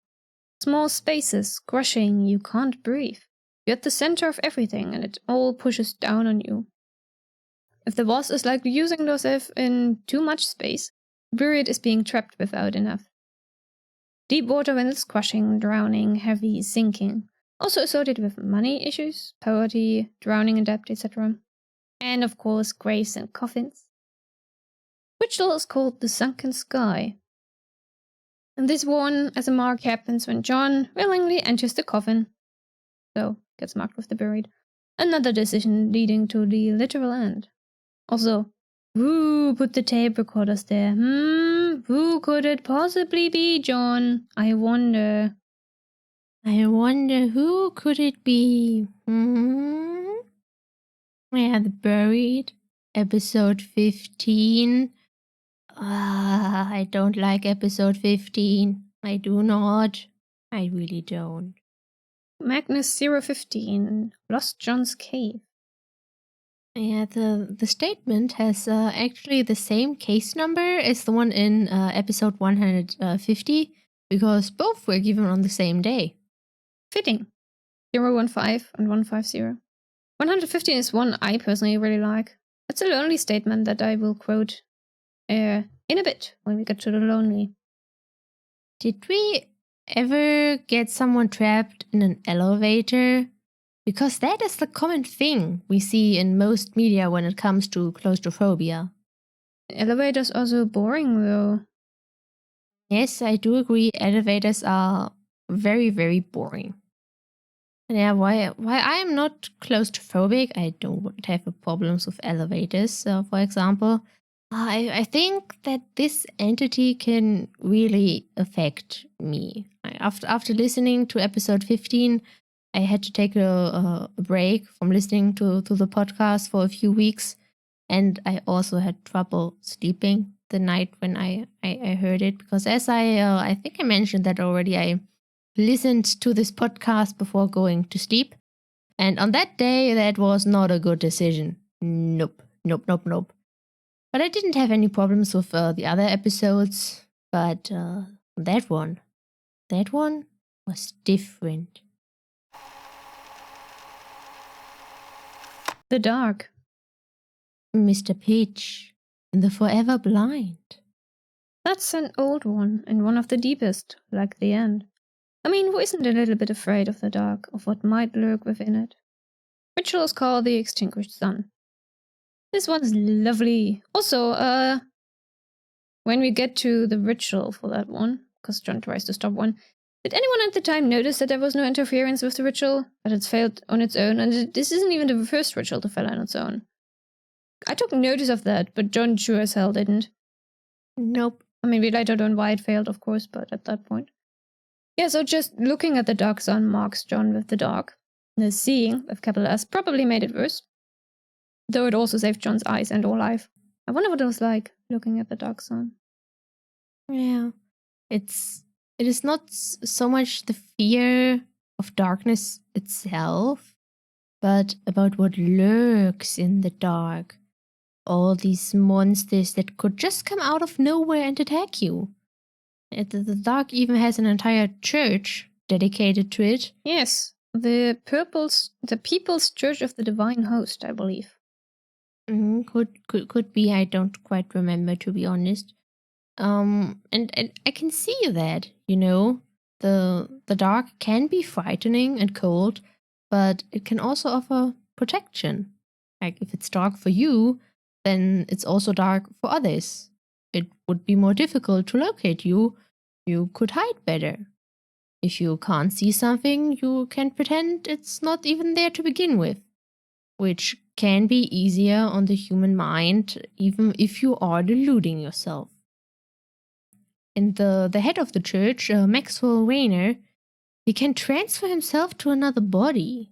Small spaces, crushing, you can't breathe. You're at the center of everything and it all pushes down on you. If the boss is like using yourself in too much space, buried is being trapped without enough. Deep water when it's crushing, drowning, heavy, sinking. Also associated with money issues, poverty, drowning in debt, etc. And of course, graves and coffins. Ritual is called the Sunken Sky. And this one, as a mark, happens when John willingly enters the coffin. So, gets marked with the buried. Another decision leading to the literal end. Also, who put the tape recorders there? Who could it possibly be, John? I wonder who could it be? Yeah, the buried. Episode 15. I don't like episode 15. I do not. I really don't. Magnus 015, Lost John's Cave. Yeah, the statement has actually the same case number as the one in episode 150, because both were given on the same day. Fitting. 015 and 150. 115 is one I personally really like. It's a lonely statement that I will quote in a bit when we get to the lonely. Did we ever get someone trapped in an elevator? Because that is the common thing we see in most media when it comes to claustrophobia. Elevators are so boring though. Yes, I do agree. Elevators are very, very boring. And yeah, why I am not claustrophobic, I don't have problems with elevators, for example. I think that this entity can really affect me. After listening to episode 15, I had to take a break from listening to the podcast for a few weeks. And I also had trouble sleeping the night when I heard it. Because as I think I mentioned that already, I listened to this podcast before going to sleep. And on that day, that was not a good decision. Nope. But I didn't have any problems with the other episodes. But that one was different. The Dark. Mr. Peach and the Forever Blind. That's an old one and one of the deepest, like the end. I mean, who isn't a little bit afraid of the dark, of what might lurk within it? Ritual is called the Extinguished Sun. This one's lovely. Also, when we get to the ritual for that one, because John tries to stop one, did anyone at the time notice that there was no interference with the ritual? That it's failed on its own? And this isn't even the first ritual to fail on its own. I took notice of that, but John sure as hell didn't. Nope. I mean, we later learn why it failed, of course, but at that point. Yeah, so just looking at the dark sun marks John with the dark. The seeing, with capital S, probably made it worse. Though it also saved John's eyes and all life. I wonder what it was like, looking at the dark sun. Yeah. It is not so much the fear of darkness itself, but about what lurks in the dark. All these monsters that could just come out of nowhere and attack you. The dark even has an entire church dedicated to it. Yes, the People's Church of the Divine Host, I believe. Could be. I don't quite remember, to be honest. And I can see that, you know, the dark can be frightening and cold, but it can also offer protection. Like if it's dark for you, then it's also dark for others. It would be more difficult to locate you. You could hide better. If you can't see something, you can pretend it's not even there to begin with, which can be easier on the human mind, even if you are deluding yourself. And the head of the church, Maxwell Rayner, he can transfer himself to another body.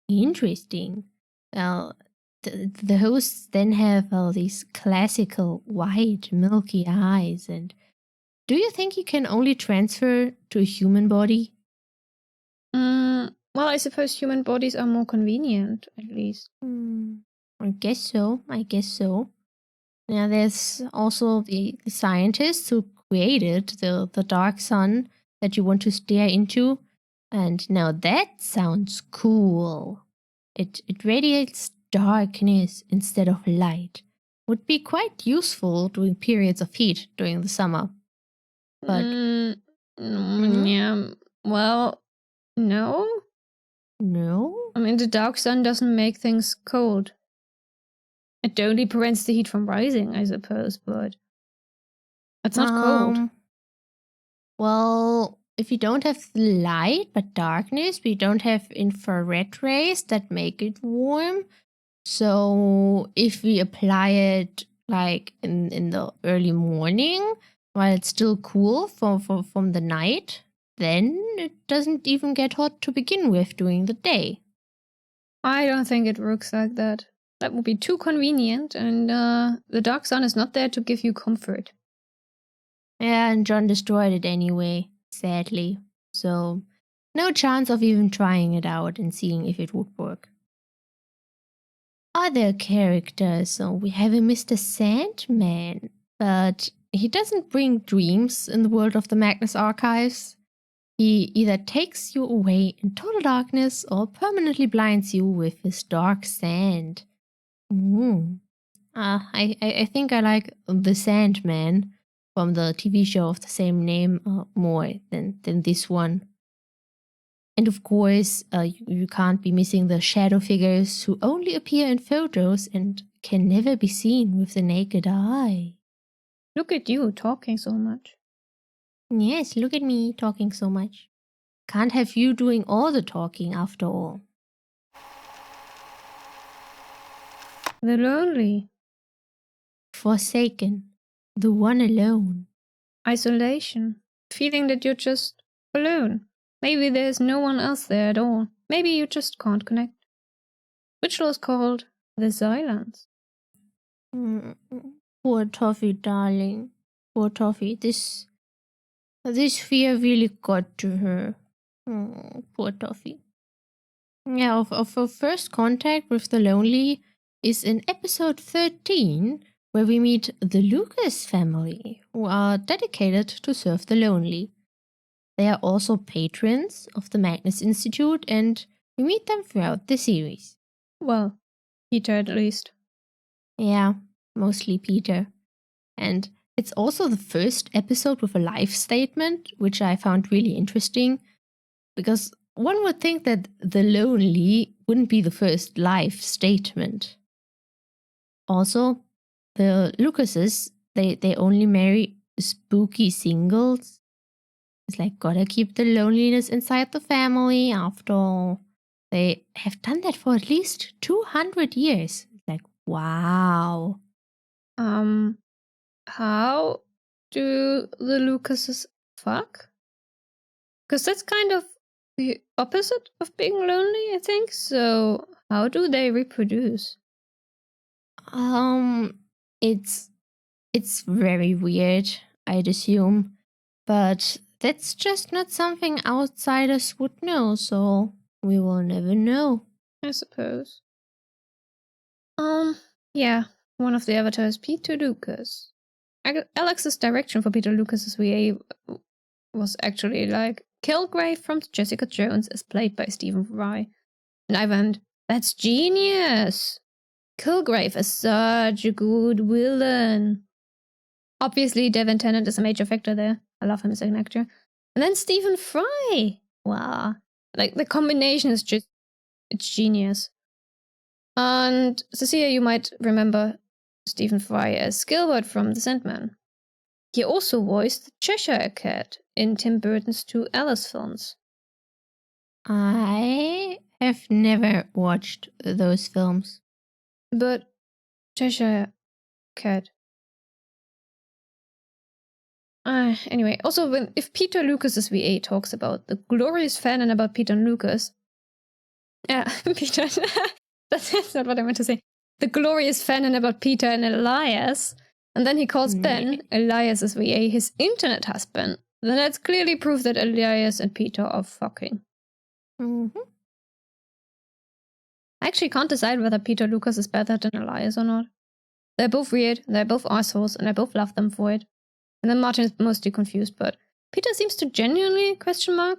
Interesting. Well, the hosts then have all these classical white, milky eyes. And do you think you can only transfer to a human body? Well, I suppose human bodies are more convenient, at least. I guess so. Now, there's also the scientists who created the dark sun that you want to stare into. And now that sounds cool. It radiates darkness instead of light. Would be quite useful during periods of heat during the summer. But yeah, well, no. No? I mean, the dark sun doesn't make things cold. It only prevents the heat from rising, I suppose, but it's not cold. Well, if you don't have light but darkness, we don't have infrared rays that make it warm. So if we apply it like in the early morning while it's still cool from the night, then it doesn't even get hot to begin with during the day. I don't think it works like that. That would be too convenient, and the dark sun is not there to give you comfort. Yeah, and John destroyed it anyway, sadly. So, no chance of even trying it out and seeing if it would work. Other characters, so we have a Mr. Sandman, but he doesn't bring dreams in the world of the Magnus archives. He either takes you away in total darkness or permanently blinds you with his dark sand. I think I like the Sandman from the TV show of the same name more than this one. And of course, you can't be missing the shadow figures who only appear in photos and can never be seen with the naked eye. Look at you talking so much. Yes, look at me talking so much. Can't have you doing all the talking after all. The lonely. Forsaken. The one alone. Isolation. Feeling that you're just alone. Maybe there's no one else there at all. Maybe you just can't connect. Which was called the silence. Poor Toffee, darling. Poor Toffee. This fear really got to her. Poor Toffee. Yeah, of her first contact with the lonely is in episode 13, where we meet the Lucas family, who are dedicated to serve the lonely. They are also patrons of the Magnus Institute, and we meet them throughout the series. Well, Peter at least. Yeah, mostly Peter. And it's also the first episode with a life statement, which I found really interesting, because one would think that the lonely wouldn't be the first life statement. Also, the Lucases, they only marry spooky singles. It's like, gotta keep the loneliness inside the family. After all, they have done that for at least 200 years. It's like, wow. How do the Lucases fuck? Because that's kind of the opposite of being lonely, I think. So how do they reproduce? It's very weird, I'd assume. But that's just not something outsiders would know, so we will never know. I suppose. Yeah, one of the avatars, Peter Lucas. Alex's direction for Peter Lucas's VA was actually like Kilgrave from Jessica Jones, as played by Stephen Fry. And I went, that's genius! Kilgrave is such a good villain. Obviously, Devin Tennant is a major factor there. I love him as an actor. And then Stephen Fry. Wow. Like, the combination is just, it's genius. And Cecilia, you might remember Stephen Fry as Gilbert from The Sandman. He also voiced the Cheshire Cat in Tim Burton's 2 Alice films. I have never watched those films. But Cheshire Cat. Anyway, also if Peter Lucas's VA talks about the glorious fanon about Peter and Lucas, Peter, that's not what I meant to say. The glorious fanon about Peter and Elias, and then he calls Ben, Elias's VA, his internet husband, then that's clearly proof that Elias and Peter are fucking. Mm-hmm. I actually can't decide whether Peter Lucas is better than Elias or not. They're both weird, they're both assholes, and I both love them for it. And then Martin is mostly confused, but Peter seems to genuinely,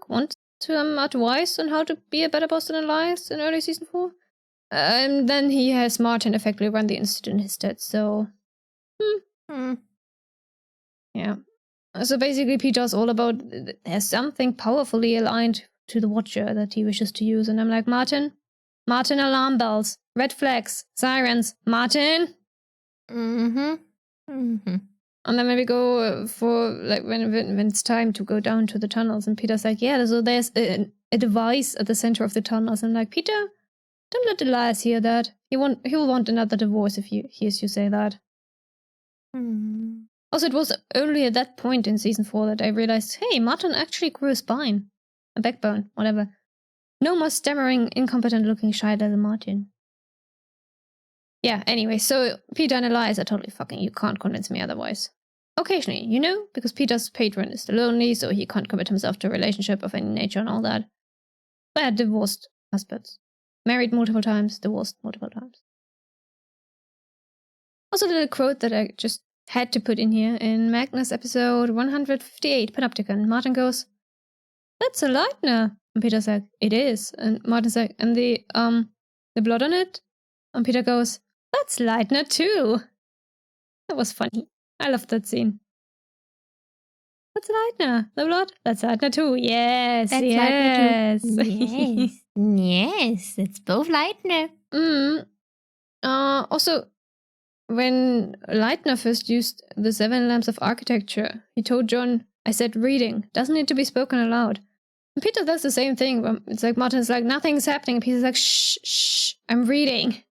want to advise on how to be a better boss than Elias in early season 4. And then he has Martin effectively run the institute in his stead, so... Yeah. So basically Peter's all about, there's something powerfully aligned to the Watcher that he wishes to use, and I'm like, Martin, alarm bells, red flags, sirens, Martin! Mm-hmm. Mm-hmm. And then when we go for, like, when it's time to go down to the tunnels, and Peter's like, yeah, so there's a device at the center of the tunnels. And I'm like, Peter, don't let Elias hear that. He will want another divorce if he hears you say that. Mm. Also, it was only at that point in season 4 that I realized, hey, Martin actually grew a spine. A backbone, whatever. No more stammering, incompetent-looking shy little Martin. Yeah, anyway, so Peter and Elias are totally fucking. You can't convince me otherwise. Occasionally, because Peter's patron is the lonely, so he can't commit himself to a relationship of any nature and all that. They're divorced husbands. Married multiple times, divorced multiple times. Also, a little quote that I just had to put in here in Magnus episode 158, Panopticon. Martin goes, "That's a Leitner." And Peter's like, "It is." And Martin's like, "And the blood on it?" And Peter goes, "That's Leitner too." That was funny. I loved that scene. That's Leitner. The blood? That's Leitner too. Yes. That's yes. Leitner too. Yes. Yes. It's both Leitner. Also, when Leitner first used the 7 lamps of architecture, he told John, "I said reading. Doesn't need to be spoken aloud." And Peter does the same thing. It's like Martin's like, "Nothing's happening." And Peter's like, "Shh, shh, I'm reading."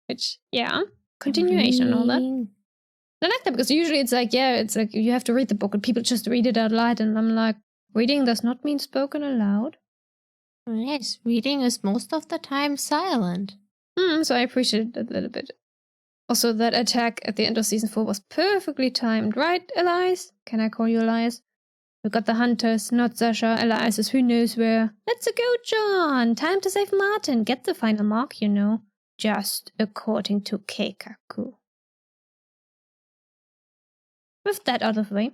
Which, yeah, continuation and all that. I like that because usually it's like you have to read the book and people just read it out loud, and I'm like, reading does not mean spoken aloud. Yes, reading is most of the time silent. So I appreciate that a little bit. Also, that attack at the end of season 4 was perfectly timed, right, Elias? Can I call you Elias? We got the hunters, not Sasha. Elias is who knows where. Let's go, John! Time to save Martin. Get the final mark, Just according to Keikaku. With that out of the way,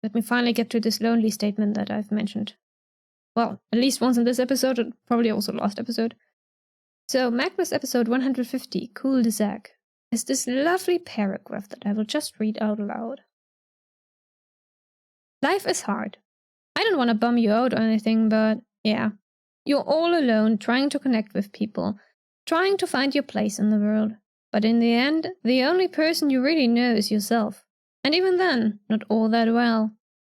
let me finally get to this lonely statement that I've mentioned. Well, at least once in this episode, and probably also last episode. So, Magnus episode 150, Cul de Sac, is this lovely paragraph that I will just read out loud. Life is hard. I don't want to bum you out or anything, but yeah. You're all alone trying to connect with people, trying to find your place in the world. But in the end, the only person you really know is yourself. And even then, not all that well.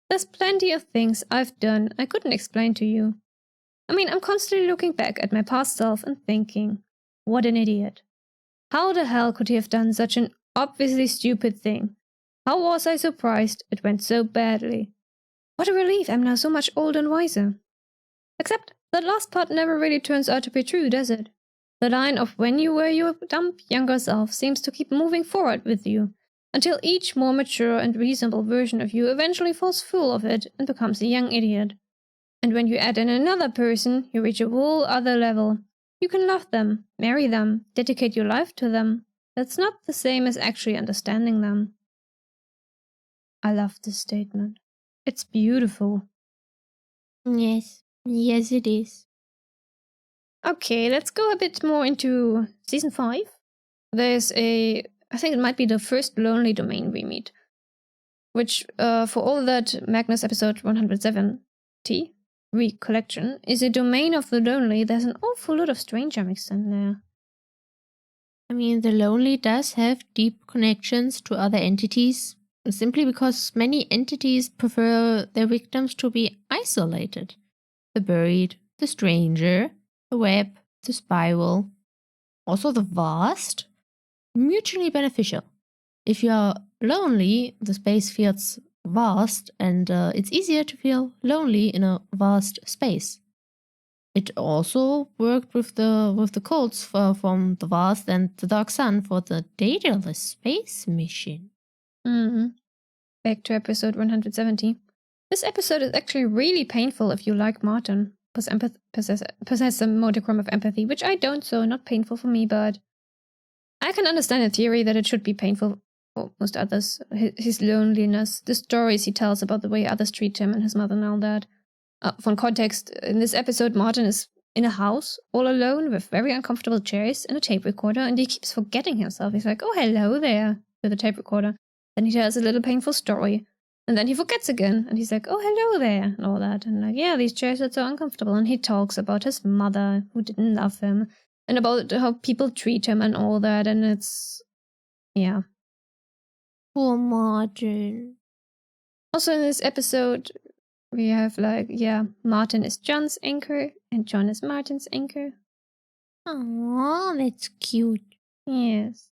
There's plenty of things I've done I couldn't explain to you. I mean, I'm constantly looking back at my past self and thinking, what an idiot. How the hell could he have done such an obviously stupid thing? How was I surprised it went so badly? What a relief, I'm now so much older and wiser. Except that last part never really turns out to be true, does it? The line of when you were your dumb younger self seems to keep moving forward with you, until each more mature and reasonable version of you eventually falls full of it and becomes a young idiot. And when you add in another person, you reach a whole other level. You can love them, marry them, dedicate your life to them. That's not the same as actually understanding them. I love this statement. It's beautiful. Yes. Yes, it is. Okay, let's go a bit more into season 5. There's I think it might be the first lonely domain we meet. Which, for all that Magnus episode 170, Recollection, is a domain of the lonely. There's an awful lot of stranger mixed in there. I mean, the lonely does have deep connections to other entities, simply because many entities prefer their victims to be isolated. The buried, the stranger, the web, the spiral, also the vast, mutually beneficial. If you're lonely, the space feels vast, and it's easier to feel lonely in a vast space. It also worked with the cults from the Vast and the Dark Sun for the Daedalus space mission. Mm-hmm. Back to episode 170. This episode is actually really painful if you like Martin. Possess a modicum of empathy, which I don't, so not painful for me, but I can understand in theory that it should be painful for most others. His loneliness, the stories he tells about the way others treat him and his mother and all that. For context, in this episode, Martin is in a house, all alone, with very uncomfortable chairs and a tape recorder, and he keeps forgetting himself. He's like, oh, hello there, with a tape recorder. Then he tells a little painful story, and then he forgets again, and he's like, oh, hello there, and all that. And like, yeah, these chairs are so uncomfortable. And he talks about his mother, who didn't love him, and about how people treat him and all that, and it's, yeah. Poor Martin. Also in this episode, we have Martin is John's anchor, and John is Martin's anchor. Aww, that's cute. Yes.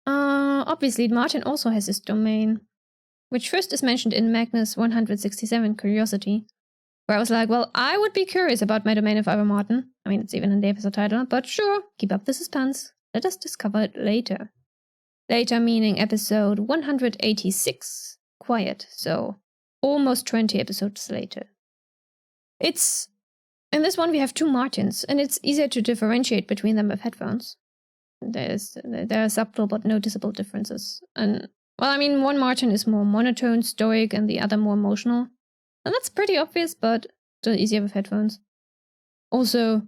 Obviously, Martin also has his domain, which first is mentioned in Magnus 167, Curiosity, where I was like, well, I would be curious about my domain if I were Martin. I mean, it's even in the episode title, but sure, keep up the suspense. Let us discover it later. Later meaning episode 186, Quiet, so almost 20 episodes later. In this one we have two Martins, and it's easier to differentiate between them with headphones. There are subtle but noticeable differences. And, well, I mean, one Martin is more monotone, stoic, and the other more emotional. And that's pretty obvious, but still easier with headphones. Also,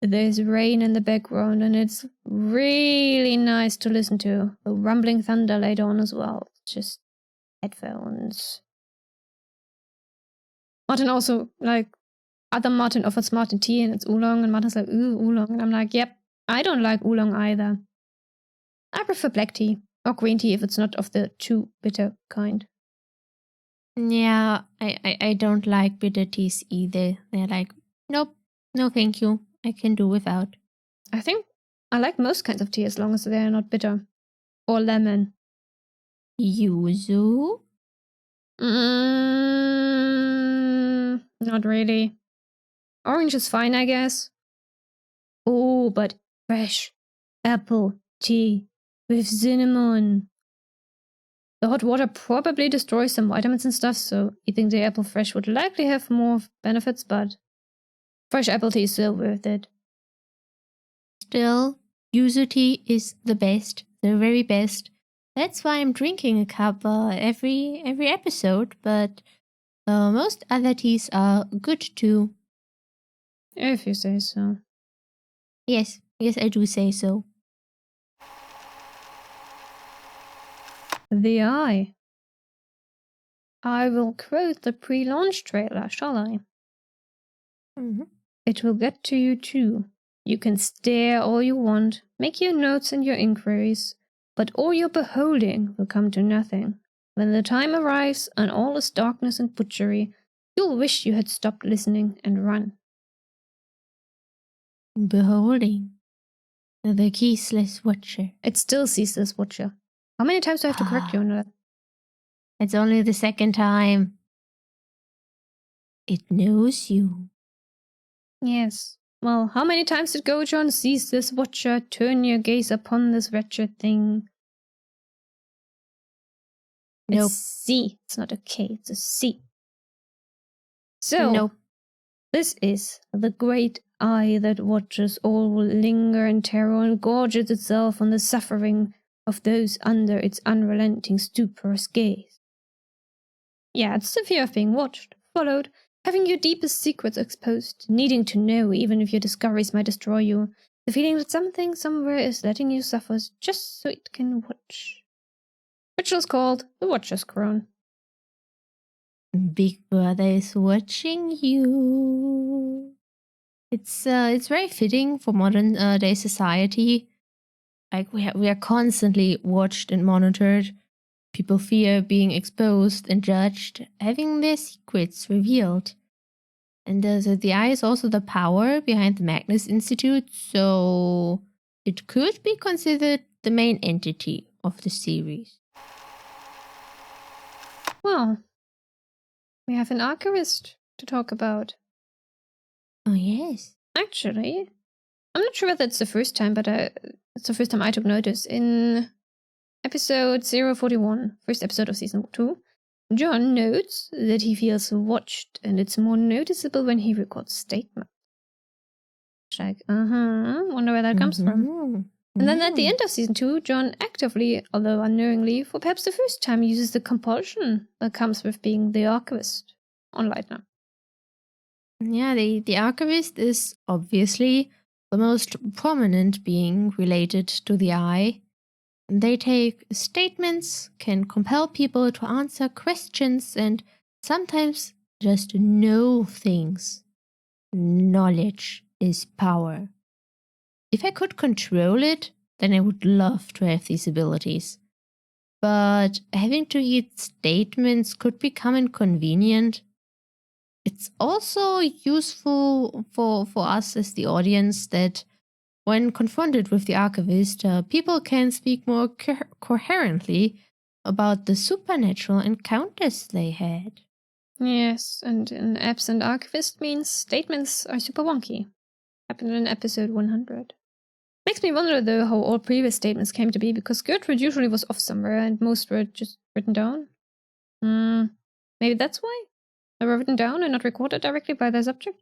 there's rain in the background, and it's really nice to listen to. The rumbling thunder later on as well. Just headphones. Martin also, other Martin offers Martin tea, and it's oolong, and Martin's like, ooh, oolong. And I'm like, yep, I don't like oolong either. I prefer black tea, or green tea if it's not of the too bitter kind. Yeah, I don't like bitter teas either. They're like, nope, no thank you. I can do without. I think I like most kinds of tea as long as they're not bitter. Or lemon. Yuzu? Not really. Orange is fine, I guess. Oh, but fresh apple tea with cinnamon. The hot water probably destroys some vitamins and stuff, so eating the apple fresh would likely have more benefits, but fresh apple tea is still worth it. Still, yuzu tea is the best, the very best. That's why I'm drinking a cup every episode, but most other teas are good too. If you say so. Yes, I do say so. The Eye. I will quote the pre-launch trailer, shall I? Mm-hmm. It will get to you too. You can stare all you want, make your notes and your inquiries, but all your beholding will come to nothing. When the time arrives and all is darkness and butchery, you'll wish you had stopped listening and run. Beholding. The Keyless Watcher. It still sees this Watcher. How many times do I have to correct you on that? It's only the second time. It knows you. Yes. Well, how many times did Gojon seize this Watcher? Turn your gaze upon this wretched thing. Nope. It's C. It's not a K, it's a C. So, nope. This is the great eye that watches all will linger in terror and gorges itself on the suffering of those under its unrelenting stuporous gaze. Yeah, it's the fear of being watched, followed, having your deepest secrets exposed, needing to know even if your discoveries might destroy you, the feeling that something somewhere is letting you suffer just so it can watch. Ritual's called the Watcher's Crown. Big Brother is watching you. It's very fitting for modern day society. Like we are constantly watched and monitored. People fear being exposed and judged, having their secrets revealed. And the eye is also the power behind the Magnus Institute, so it could be considered the main entity of the series. Well, we have an archivist to talk about. Oh, yes. Actually, I'm not sure whether it's the first time, but it's the first time I took notice. In episode 041, first episode of season 2, John notes that he feels watched, and it's more noticeable when he records statements. Like, wonder where that comes from. And then at the end of season 2, John actively, although unknowingly, for perhaps the first time, uses the compulsion that comes with being the archivist on Leitner. Yeah, the archivist is obviously the most prominent being related to the eye. They take statements, can compel people to answer questions, and sometimes just know things. Knowledge is power. If I could control it, then I would love to have these abilities. But having to read statements could become inconvenient. It's also useful for us as the audience that when confronted with the archivist, people can speak more coherently about the supernatural encounters they had. Yes, and an absent archivist means statements are super wonky. Happened in episode 100. Makes me wonder, though, how all previous statements came to be, because Gertrude usually was off somewhere and most were just written down. Maybe that's why? They were written down and not recorded directly by their subject?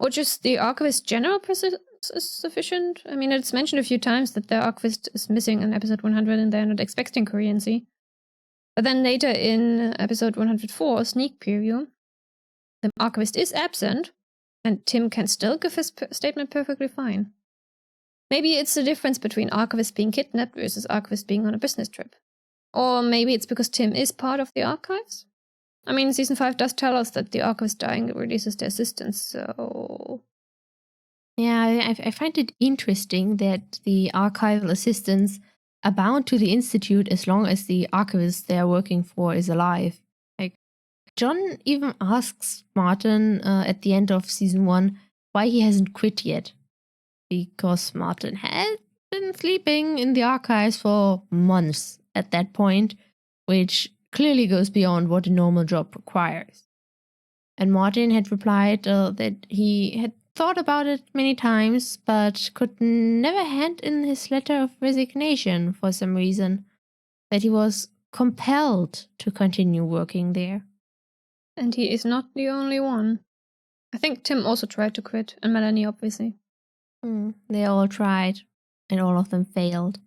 Or just the archivist's general presence is sufficient? I mean, it's mentioned a few times that the archivist is missing in episode 100 and they're not expecting coherency. But then later in episode 104, Sneak Preview, the archivist is absent and Tim can still give his statement perfectly fine. Maybe it's the difference between archivist being kidnapped versus archivist being on a business trip. Or maybe it's because Tim is part of the archives? I mean, season 5 does tell us that the archivist dying releases the assistants, so... Yeah, I find it interesting that the archival assistants are bound to the Institute as long as the archivist they are working for is alive. Like, John even asks Martin at the end of season 1 why he hasn't quit yet. Because Martin had been sleeping in the archives for months at that point, which clearly goes beyond what a normal job requires. And Martin had replied that he had thought about it many times, but could never hand in his letter of resignation for some reason, that he was compelled to continue working there. And he is not the only one. I think Tim also tried to quit, and Melanie obviously. They all tried, and all of them failed.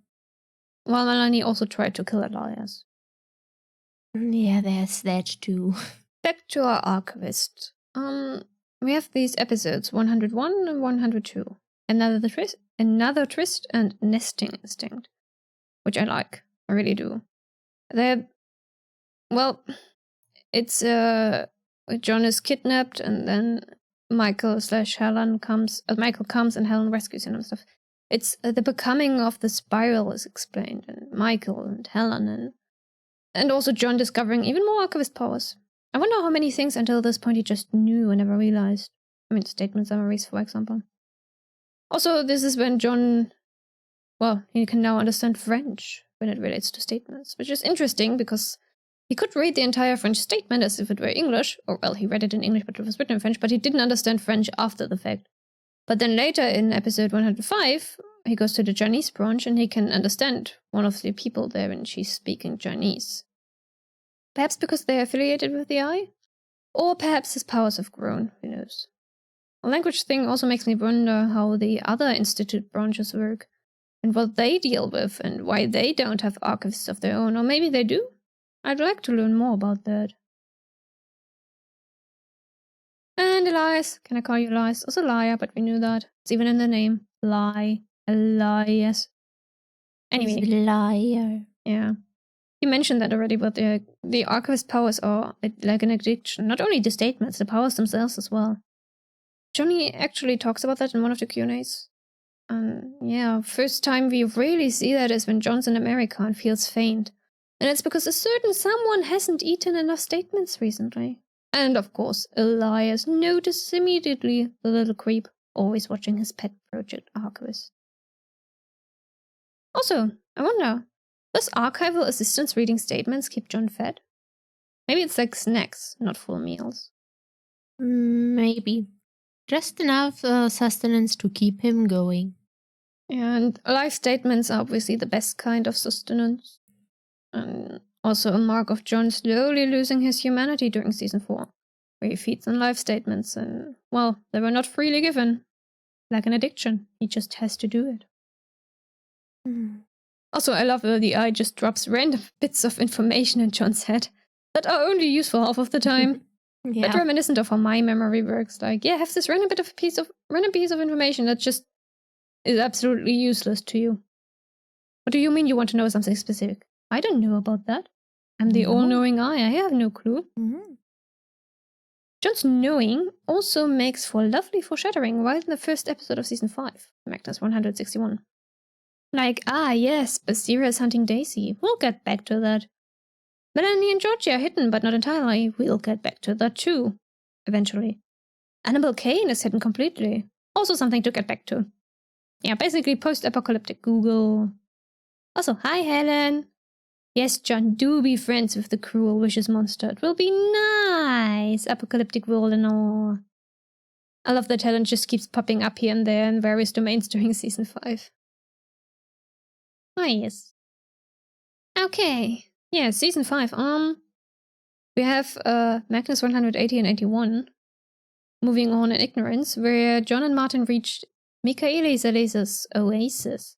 Well, Melanie also tried to kill Elias. Yeah, there's that too. Back to our archivist. We have these episodes 101 and 102. Another twist and nesting instinct, which I like. I really do. It's John is kidnapped, and then Michael comes and Helen rescues him and stuff. It's the becoming of the spiral is explained, and Michael and Helen and also John discovering even more archivist powers. I wonder how many things until this point he just knew and never realized. I mean, statement summaries, for example. Also, this is when John, he can now understand French when it relates to statements, which is interesting because he could read the entire French statement as if it were English, or he read it in English but it was written in French, but he didn't understand French after the fact. But then later in episode 105, he goes to the Chinese branch and he can understand one of the people there and she's speaking Chinese. Perhaps because they're affiliated with the eye? Or perhaps his powers have grown, who knows. The language thing also makes me wonder how the other institute branches work, and what they deal with, and why they don't have archivists of their own, or maybe they do? I'd like to learn more about that. And Elias, can I call you Elias? Also liar, but we knew that. It's even in the name. Elias. Anyway. He's a liar. Yeah. You mentioned that already, but the archivist powers are like an addiction. Not only the statements, the powers themselves as well. Johnny actually talks about that in one of the Q&As. First time we really see that is when John's in America and feels faint. And it's because a certain someone hasn't eaten enough statements recently. And of course, Elias notices immediately the little creep, always watching his pet project, Archivist. Also, I wonder, does archival assistants reading statements keep John fed? Maybe it's like snacks, not full meals. Maybe. Just enough sustenance to keep him going. And life statements are obviously the best kind of sustenance. And also a mark of John slowly losing his humanity during season 4, where he feeds on life statements and, well, they were not freely given. Like an addiction, he just has to do it. Also, I love the eye just drops random bits of information in John's head that are only useful half of the time. Yeah. But reminiscent of how my memory works. Like, yeah, have this random piece of information that just is absolutely useless to you. What do you mean you want to know something specific? I don't know about that. I'm the all-knowing eye. I have no clue. Mm-hmm. John's knowing also makes for lovely foreshadowing right in the first episode of season 5, Magnus 161. Like, yes, Basira is hunting Daisy. We'll get back to that. Melanie and Georgie are hidden, but not entirely. We'll get back to that too, eventually. Annabelle Kane is hidden completely. Also something to get back to. Yeah, basically post-apocalyptic Google. Also, hi Helen. Yes, John, do be friends with the cruel wishes monster. It will be nice. Apocalyptic world and all. I love that Helen just keeps popping up here and there in various domains during season 5. Ah, yes. Okay. Yeah, season 5. We have Magnus 180 and 81. Moving on in ignorance, where John and Martin reached Michaelis' oasis.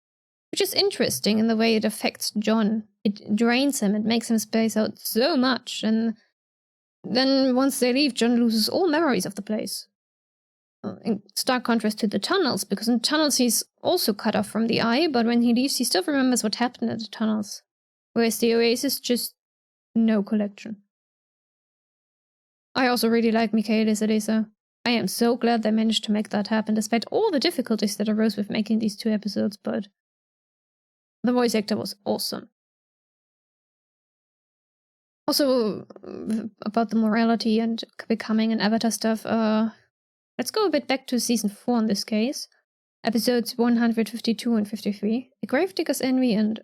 Which is interesting in the way it affects John. It drains him, it makes him space out so much, and then once they leave, John loses all memories of the place. In stark contrast to the tunnels, because in tunnels he's also cut off from the eye, but when he leaves he still remembers what happened at the tunnels. Whereas the oasis, just no collection. I also really like Michaelis. I am so glad they managed to make that happen, despite all the difficulties that arose with making these 2 episodes, but the voice actor was awesome. Also, about the morality and becoming an avatar stuff, let's go a bit back to season 4 in this case. Episodes 152 and 53. A Gravedigger's Envy and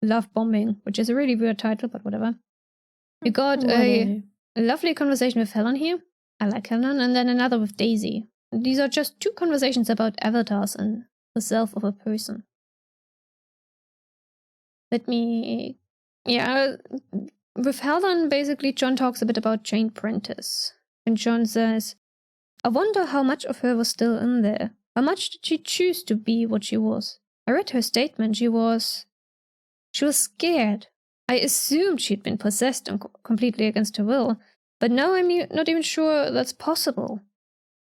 Love Bombing, which is a really weird title, but whatever. You got a lovely conversation with Helen here. I like Helen, and then another with Daisy. These are just 2 conversations about avatars and the self of a person. With Helen, basically, John talks a bit about Jane Prentice. And John says, I wonder how much of her was still in there. How much did she choose to be what she was? I read her statement. She was scared. I assumed she'd been possessed and completely against her will. But now I'm not even sure that's possible.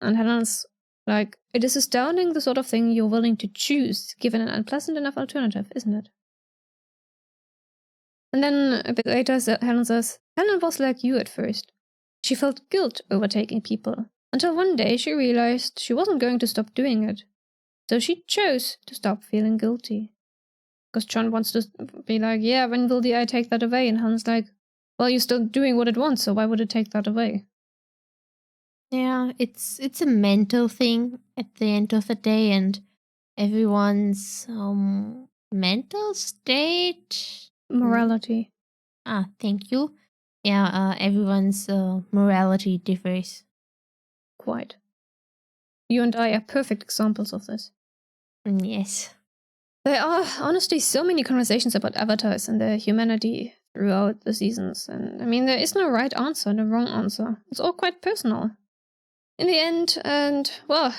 And Helen's like, it is astounding the sort of thing you're willing to choose, given an unpleasant enough alternative, isn't it? And then a bit later, Helen says, Helen was like you at first. She felt guilt overtaking people, until one day she realized she wasn't going to stop doing it. So she chose to stop feeling guilty. Because John wants to be like, yeah, when will the eye take that away? And Helen's like, well, you're still doing what it wants, so why would it take that away? Yeah, it's a mental thing at the end of the day, and everyone's mental state. Morality. Thank you. Yeah, everyone's morality differs. Quite. You and I are perfect examples of this. Yes. There are honestly so many conversations about avatars and their humanity throughout the seasons, and I mean, there is no right answer, no wrong answer. It's all quite personal. In the end, and, well,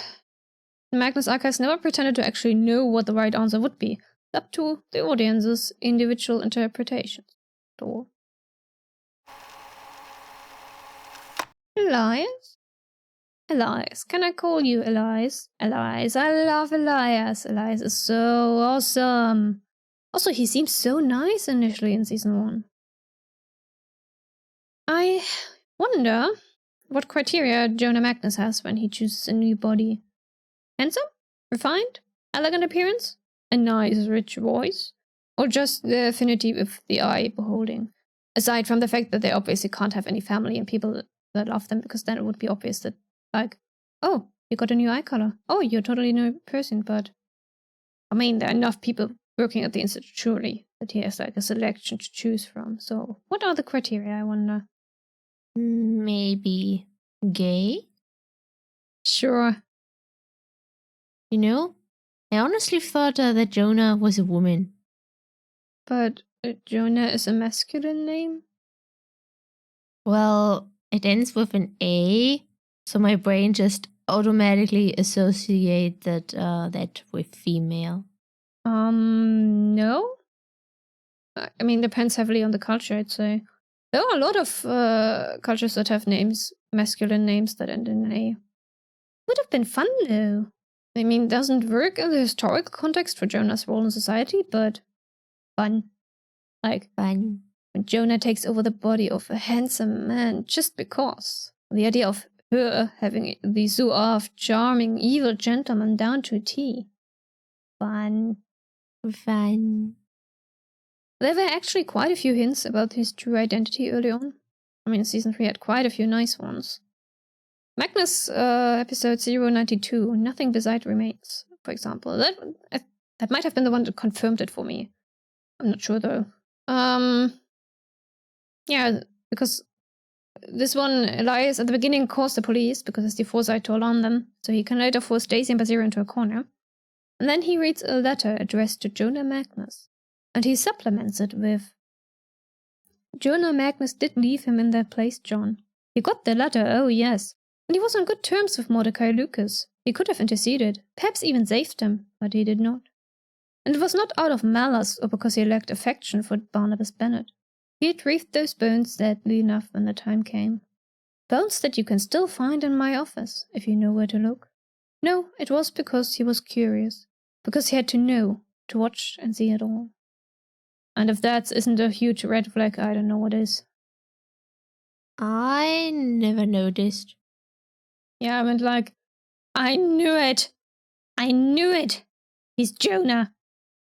the Magnus Archives never pretended to actually know what the right answer would be. It's up to the audience's individual interpretations. Elias? Elias. Can I call you Elias? Elias. I love Elias. Elias is so awesome. Also, he seems so nice initially in season 1. I wonder what criteria Jonah Magnus has when he chooses a new body. Handsome? Refined? elegant appearance, a nice rich voice, or just the affinity with the eye beholding? Aside from the fact that they obviously can't have any family and people that love them, because then it would be obvious that, like, oh, you got a new eye color. Oh, you're a totally new person. But, I mean, there are enough people working at the institute, surely, that he has, like, a selection to choose from. So, what are the criteria, I wonder? Maybe gay? Sure. You know, I honestly thought that Jonah was a woman. But Jonah is a masculine name? Well, it ends with an A, so my brain just automatically associated that with female. No. I mean, depends heavily on the culture, I'd say. There are a lot of cultures that have names, masculine names that end in A. Would have been fun, though. I mean, doesn't work in the historical context for Jonah's role in society, but fun. Like, Fun. when Jonah takes over the body of a handsome man just because. The idea of her having the suave, charming, evil gentleman down to a T. Fun. Fun. There were actually quite a few hints about his true identity early on. I mean, season 3 had quite a few nice ones. Magnus episode 092, Nothing Beside Remains, for example. That might have been the one that confirmed it for me. I'm not sure, though. Yeah, because this one, Elias at the beginning calls the police because it's the foresight to alarm them, so he can later force Daisy and Basira into a corner. And then he reads a letter addressed to Jonah Magnus, and he supplements it with, Jonah Magnus did leave him in that place, John. He got the letter, oh yes, and he was on good terms with Mordecai Lucas. He could have interceded, perhaps even saved him, but he did not. And it was not out of malice or because he lacked affection for Barnabas Bennett. He had retrieved those bones sadly enough when the time came. Bones that you can still find in my office, if you know where to look. No, it was because he was curious. Because he had to know, to watch and see it all. And if that isn't a huge red flag, I don't know what is. I never noticed. Yeah, I meant like, I knew it! I knew it! He's Jonah!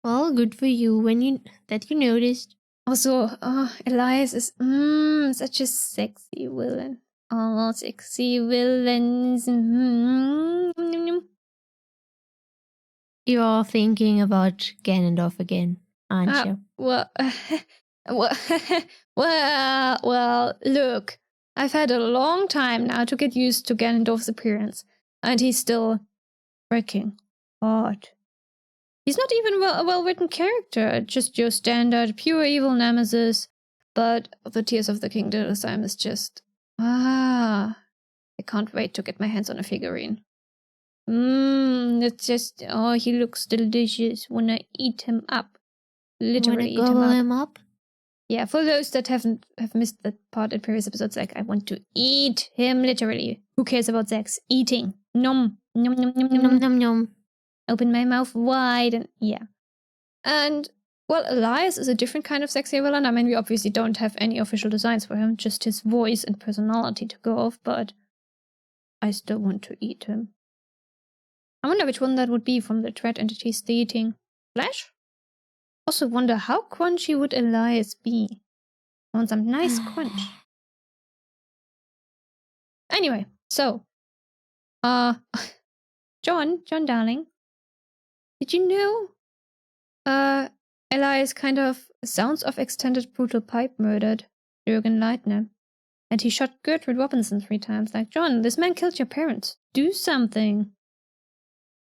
Well, good for you that you noticed. Also, Elias is such a sexy villain. Oh, sexy villains. You're thinking about Ganondorf again, aren't you? Well, well, look. I've had a long time now to get used to Ganondorf's appearance, and he's still freaking hot. He's not even a well-written character, just your standard pure evil nemesis. But the Tears of the King Dyalla is just... I can't wait to get my hands on a figurine. It's just... Oh, he looks delicious when I eat him up. Literally eat him up. Yeah, for those that have missed that part in previous episodes, like, I want to eat him literally. Who cares about sex? Eating. Nom. Nom, nom, nom, nom, nom, nom, nom. Open my mouth wide and yeah. And, well, Elias is a different kind of sexy villain. I mean, we obviously don't have any official designs for him, just his voice and personality to go off, but I still want to eat him. I wonder which one that would be from the threat entities the eating. Flash? Also wonder how crunchy would Elias be? I want some nice crunch. Anyway, so, John darling, did you know, Elias kind of sounds of extended brutal pipe murdered Jürgen Leitner, and he shot Gertrude Robinson 3 times. Like, John, this man killed your parents. Do something.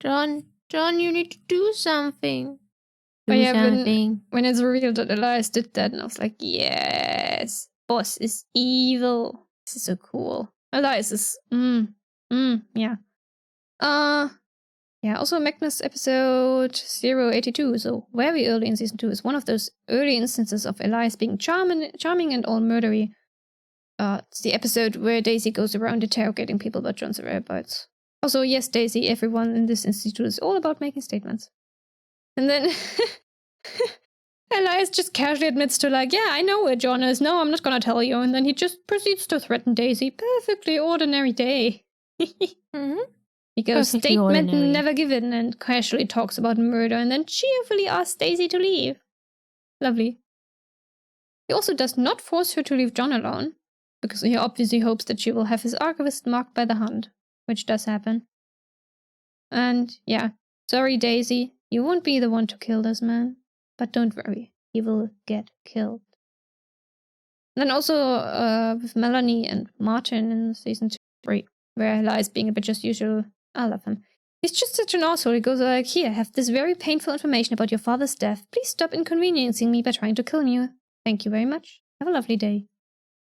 John, you need to do something. Do something. When it's revealed that Elias did that, and I was like, yes, boss is evil. This is so cool. Elias is, yeah. Yeah, also Magnus episode 082, so very early in season 2, is one of those early instances of Elias being charming and all murdery. It's the episode where Daisy goes around interrogating people about John's whereabouts. Also, yes, Daisy, everyone in this institute is all about making statements. And then Elias just casually admits to like, yeah, I know where John is. No, I'm not gonna tell you. And then he just proceeds to threaten Daisy. Perfectly ordinary day. Mm-hmm. He goes, Perfectly statement ordinary. never given, and casually talks about murder, and then cheerfully asks Daisy to leave. Lovely. He also does not force her to leave John alone, because he obviously hopes that she will have his archivist marked by the hand, which does happen. And yeah, sorry Daisy, you won't be the one to kill this man, but don't worry, he will get killed. And then also with Melanie and Martin in season 3, where Elias being a bit just usual. I love him. He's just such an asshole. He goes like, here, have this very painful information about your father's death. Please stop inconveniencing me by trying to kill me. Thank you very much. Have a lovely day.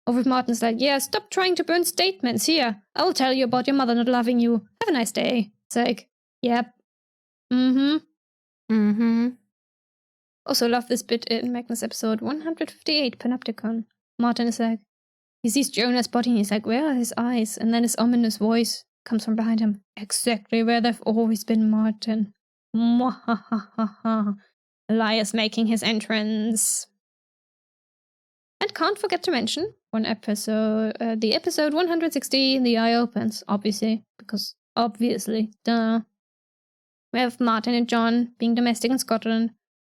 Or with Martin's like, yeah, stop trying to burn statements. Here, I will tell you about your mother not loving you. Have a nice day. It's like, yep. Also love this bit in Magnus episode 158, Panopticon. Martin is like, he sees Jonah's body and he's like, where are his eyes? And then his ominous voice comes from behind him. Exactly where they've always been, Martin. Mwahahaha. Elias making his entrance. And can't forget to mention one episode, the episode 160, The Eye Opens, obviously, because obviously, duh. We have Martin and John being domestic in Scotland.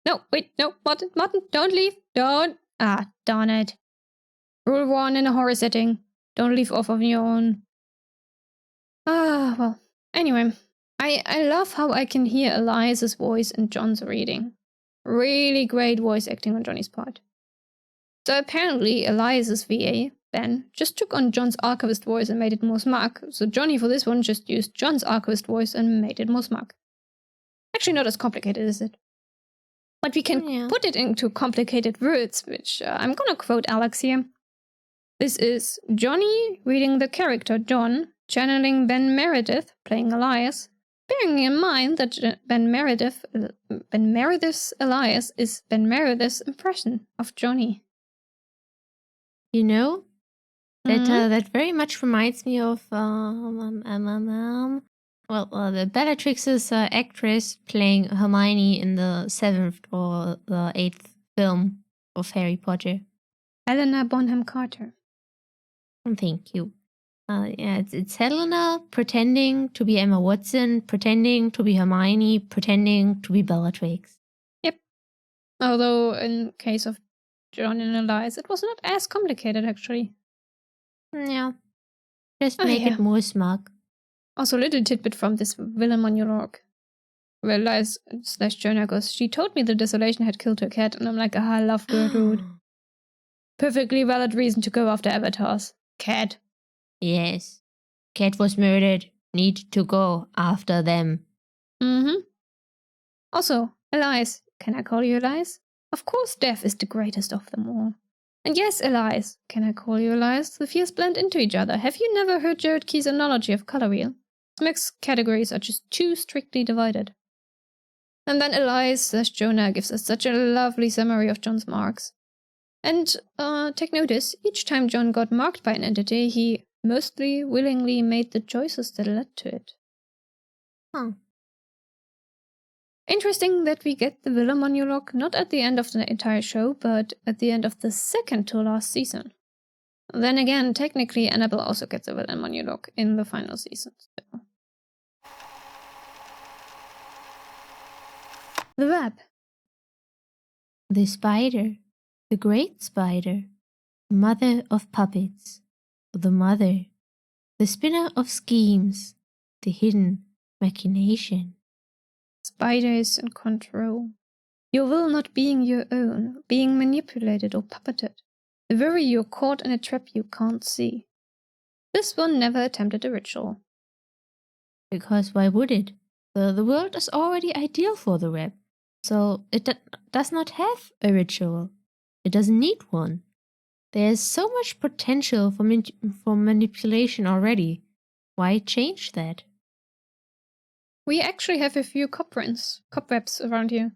No, wait, no, Martin, don't leave, don't. Ah, darn it. Rule 1 in a horror setting. Don't leave off on your own. Ah, well. Anyway, I love how I can hear Elias's voice in John's reading. Really great voice acting on Johnny's part. So apparently Elias's VA, Ben, just took on John's archivist voice and made it more smug. So Johnny for this one just used John's archivist voice and made it more smug. Actually not as complicated, is it? But we can put it into complicated words, which I'm gonna quote Alex here. This is Johnny reading the character John, channeling Ben Meredith, playing Elias, bearing in mind that Ben Meredith's Elias is Ben Meredith's impression of Johnny. You know, that very much reminds me of the Bellatrix's actress playing Hermione in the 7th or the 8th film of Harry Potter. Helena Bonham Carter. Thank you. It's Helena pretending to be Emma Watson, pretending to be Hermione, pretending to be Bellatrix. Yep. Although in case of John and Elias, it was not as complicated actually. Yeah. Just make it more smug. Also, a little tidbit from this villain monologue. Where Elias / Jonah goes, she told me the desolation had killed her cat, and I'm like, I love Gertrude. Perfectly valid reason to go after avatars. Cat. Yes. Cat was murdered. Need to go after them. Also, Elias. Can I call you Elias? Of course, death is the greatest of them all. And yes, Elias. Can I call you Elias? The fears blend into each other. Have you never heard Jared Key's analogy of color wheel? Smirke's categories are just too strictly divided. And then Elias / Jonah gives us such a lovely summary of John's marks. And take notice, each time John got marked by an entity, he mostly willingly made the choices that led to it. Huh. Interesting that we get the villain monologue not at the end of the entire show, but at the end of the second to last season. Then again, technically Annabelle also gets a villain monologue in the final season. So. The web. The spider. The great spider. Mother of puppets. The mother. The spinner of schemes. The hidden machination. Spider is in control. Your will not being your own, being manipulated or puppeted. The worry you're caught in a trap you can't see. This one never attempted a ritual. Because why would it? The world is already ideal for the web, so it does not have a ritual. It doesn't need one. There is so much potential for manipulation already. Why change that? We actually have a few cobwebs around here.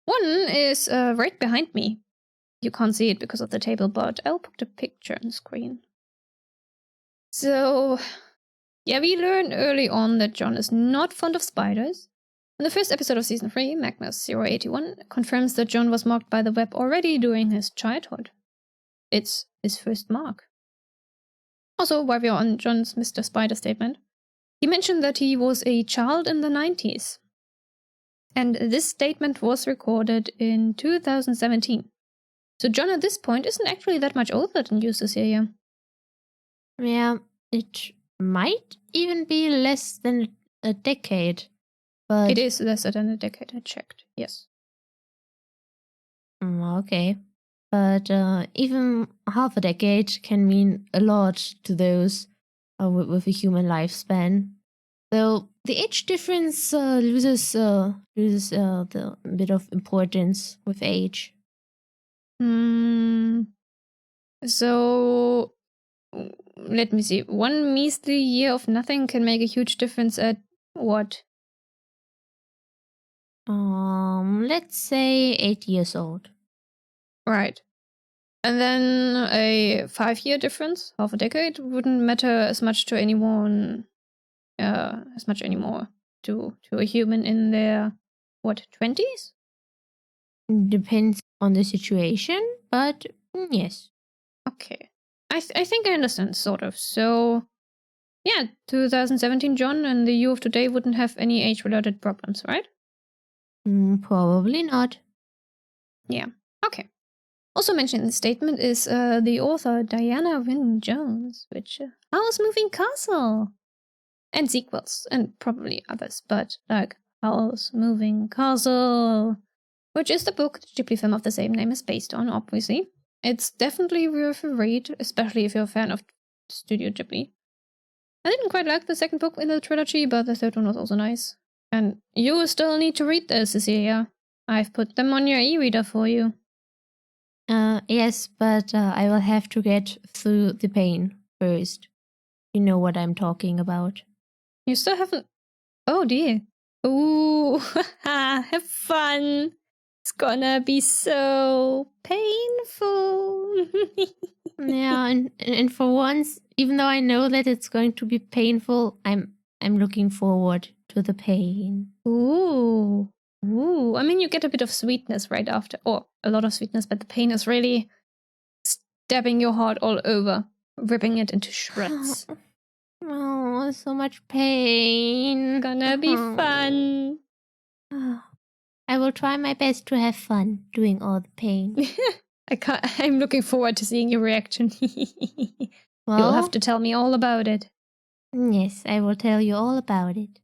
One is right behind me. You can't see it because of the table, but I'll put the picture on the screen. So, yeah, we learn early on that John is not fond of spiders. In the first episode of Season 3, Magnus 081 confirms that John was marked by the web already during his childhood. It's his first mark. Also, while we're on John's Mr. Spider statement, He mentioned that he was a child in the 90s. And this statement was recorded in 2017. So John at this point isn't actually that much older than you, Cecilia. Yeah, it might even be less than a decade. But It is less than a decade, I checked, yes. Okay. But even half a decade can mean a lot to those with a human lifespan. Though the age difference loses the bit of importance with age. So, let me see. One measly year of nothing can make a huge difference at what? Let's say 8 years old. Right. And then a 5-year difference, half a decade, wouldn't matter as much to anyone, anymore to a human in their, 20s? Depends on the situation, but yes. Okay. I think I understand, sort of. So, yeah, 2017 John and the you of today wouldn't have any age-related problems, right? Probably not. Yeah. Okay. Also mentioned in the statement is the author Diana Wynne Jones, which Howl's Moving Castle, and sequels, and probably others, but like Howl's Moving Castle, which is the book the Ghibli film of the same name is based on, obviously. It's definitely worth a read, especially if you're a fan of Studio Ghibli. I didn't quite like the second book in the trilogy, but the third one was also nice. And you still need to read this, Cecilia. I've put them on your e-reader for you. Yes, but I will have to get through the pain first. You know what I'm talking about. You still haven't... Oh dear. Ooh, have fun. It's gonna be so painful. Yeah, and for once, even though I know that it's going to be painful, I'm looking forward to the pain. Ooh. I mean, you get a bit of sweetness right after, or a lot of sweetness, but the pain is really stabbing your heart all over, ripping it into shreds. Oh, so much pain. Gonna be fun. I will try my best to have fun doing all the pain. I'm looking forward to seeing your reaction. Well, you'll have to tell me all about it. Yes, I will tell you all about it.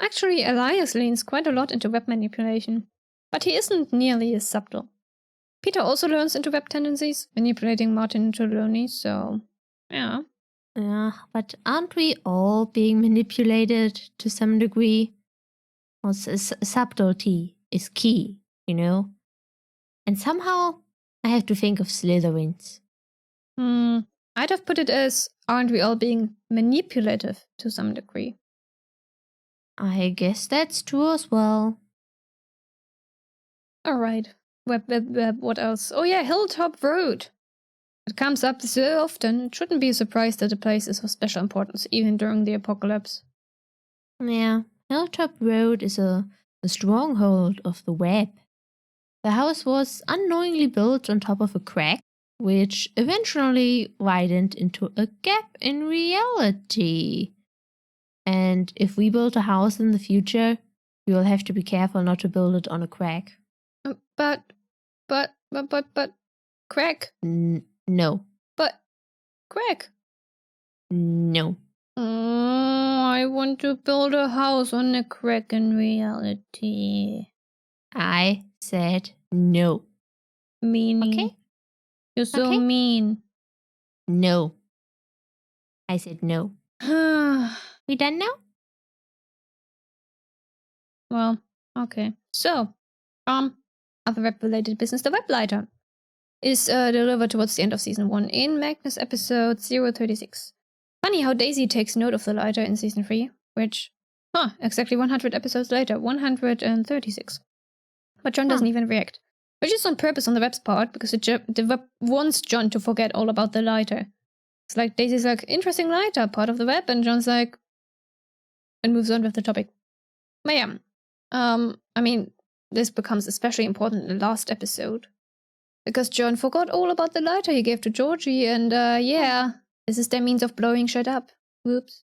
Actually, Elias leans quite a lot into web manipulation, but he isn't nearly as subtle. Peter also learns into web tendencies, manipulating Martin into Lonely, so yeah. Yeah, but aren't we all being manipulated to some degree? Well, subtlety is key, you know? And somehow I have to think of Slytherins. I'd have put it as, aren't we all being manipulative to some degree? I guess that's true as well. Alright. Web, what else? Oh yeah, Hilltop Road. It comes up so often, it shouldn't be a surprise that the place is of special importance, even during the apocalypse. Yeah, Hilltop Road is a stronghold of the web. The house was unknowingly built on top of a crack, which eventually widened into a gap in reality. And if we build a house in the future, we will have to be careful not to build it on a crack. But, crack? No. But, crack? No. I want to build a house on a crack in reality. I said no. Meanie. Okay? You're so Okay. mean. No. I said no. We done now? Well, okay. So, other web-related business, the Weblighter is delivered towards the end of Season 1 in Magnus episode 036. Funny how Daisy takes note of the lighter in Season 3, which, exactly 100 episodes later, 136. But John doesn't even react. Which is on purpose on the web's part, because the web wants John to forget all about the lighter. It's like, Daisy's like, interesting lighter, part of the web, and John's like, and moves on with the topic. But yeah, I mean, this becomes especially important in the last episode. Because John forgot all about the lighter he gave to Georgie, and yeah, this is their means of blowing shit up. Whoops.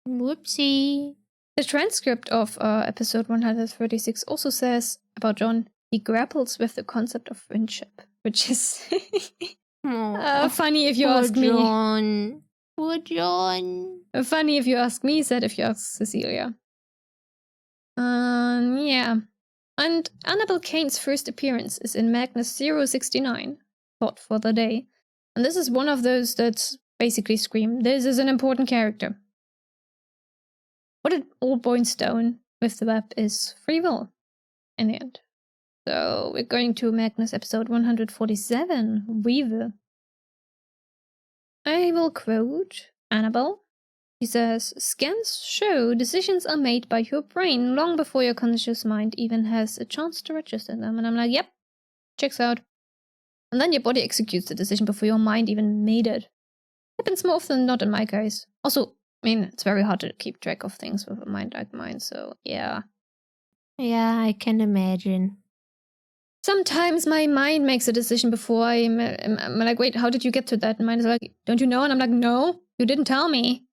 Whoopsie. The transcript of episode 136 also says about John, he grapples with the concept of friendship, which is funny if you ask me. John. Poor John. Funny if you ask me, said if you ask Cecilia. Yeah. And Annabel Kane's first appearance is in Magnus 069, Thought for the Day. And this is one of those that basically scream, this is an important character. What it all boils down with the web is free will, in the end. So we're going to Magnus episode 147, Weaver. I will quote Annabel. She says, scans show decisions are made by your brain long before your conscious mind even has a chance to register them. And I'm like, yep, checks out. And then your body executes the decision before your mind even made it. Happens more often than not in my case. Also, I mean, it's very hard to keep track of things with a mind like mine, so yeah. Yeah, I can imagine. Sometimes my mind makes a decision before I'm like, wait, how did you get to that? And mine is like, don't you know? And I'm like, no, you didn't tell me.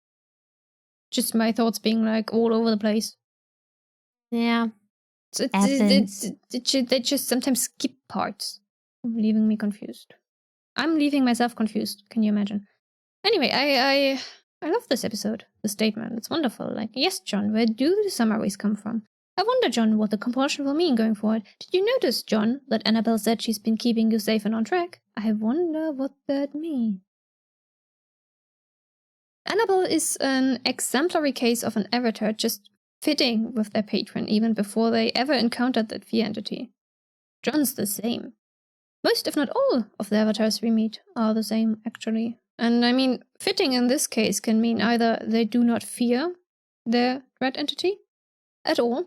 Just my thoughts being like all over the place. Yeah. They just sometimes skip parts, leaving me confused. I'm leaving myself confused. Can you imagine? Anyway, I love this episode. The statement, it's wonderful. Like, yes, John, where do the summaries come from? I wonder, John, what the compulsion will mean going forward. Did you notice, John, that Annabel said she's been keeping you safe and on track? I wonder what that means. Annabel is an exemplary case of an avatar just fitting with their patron even before they ever encountered that fear entity. John's the same. Most, if not all, of the avatars we meet are the same, actually. And I mean, fitting in this case can mean either they do not fear their dread entity at all,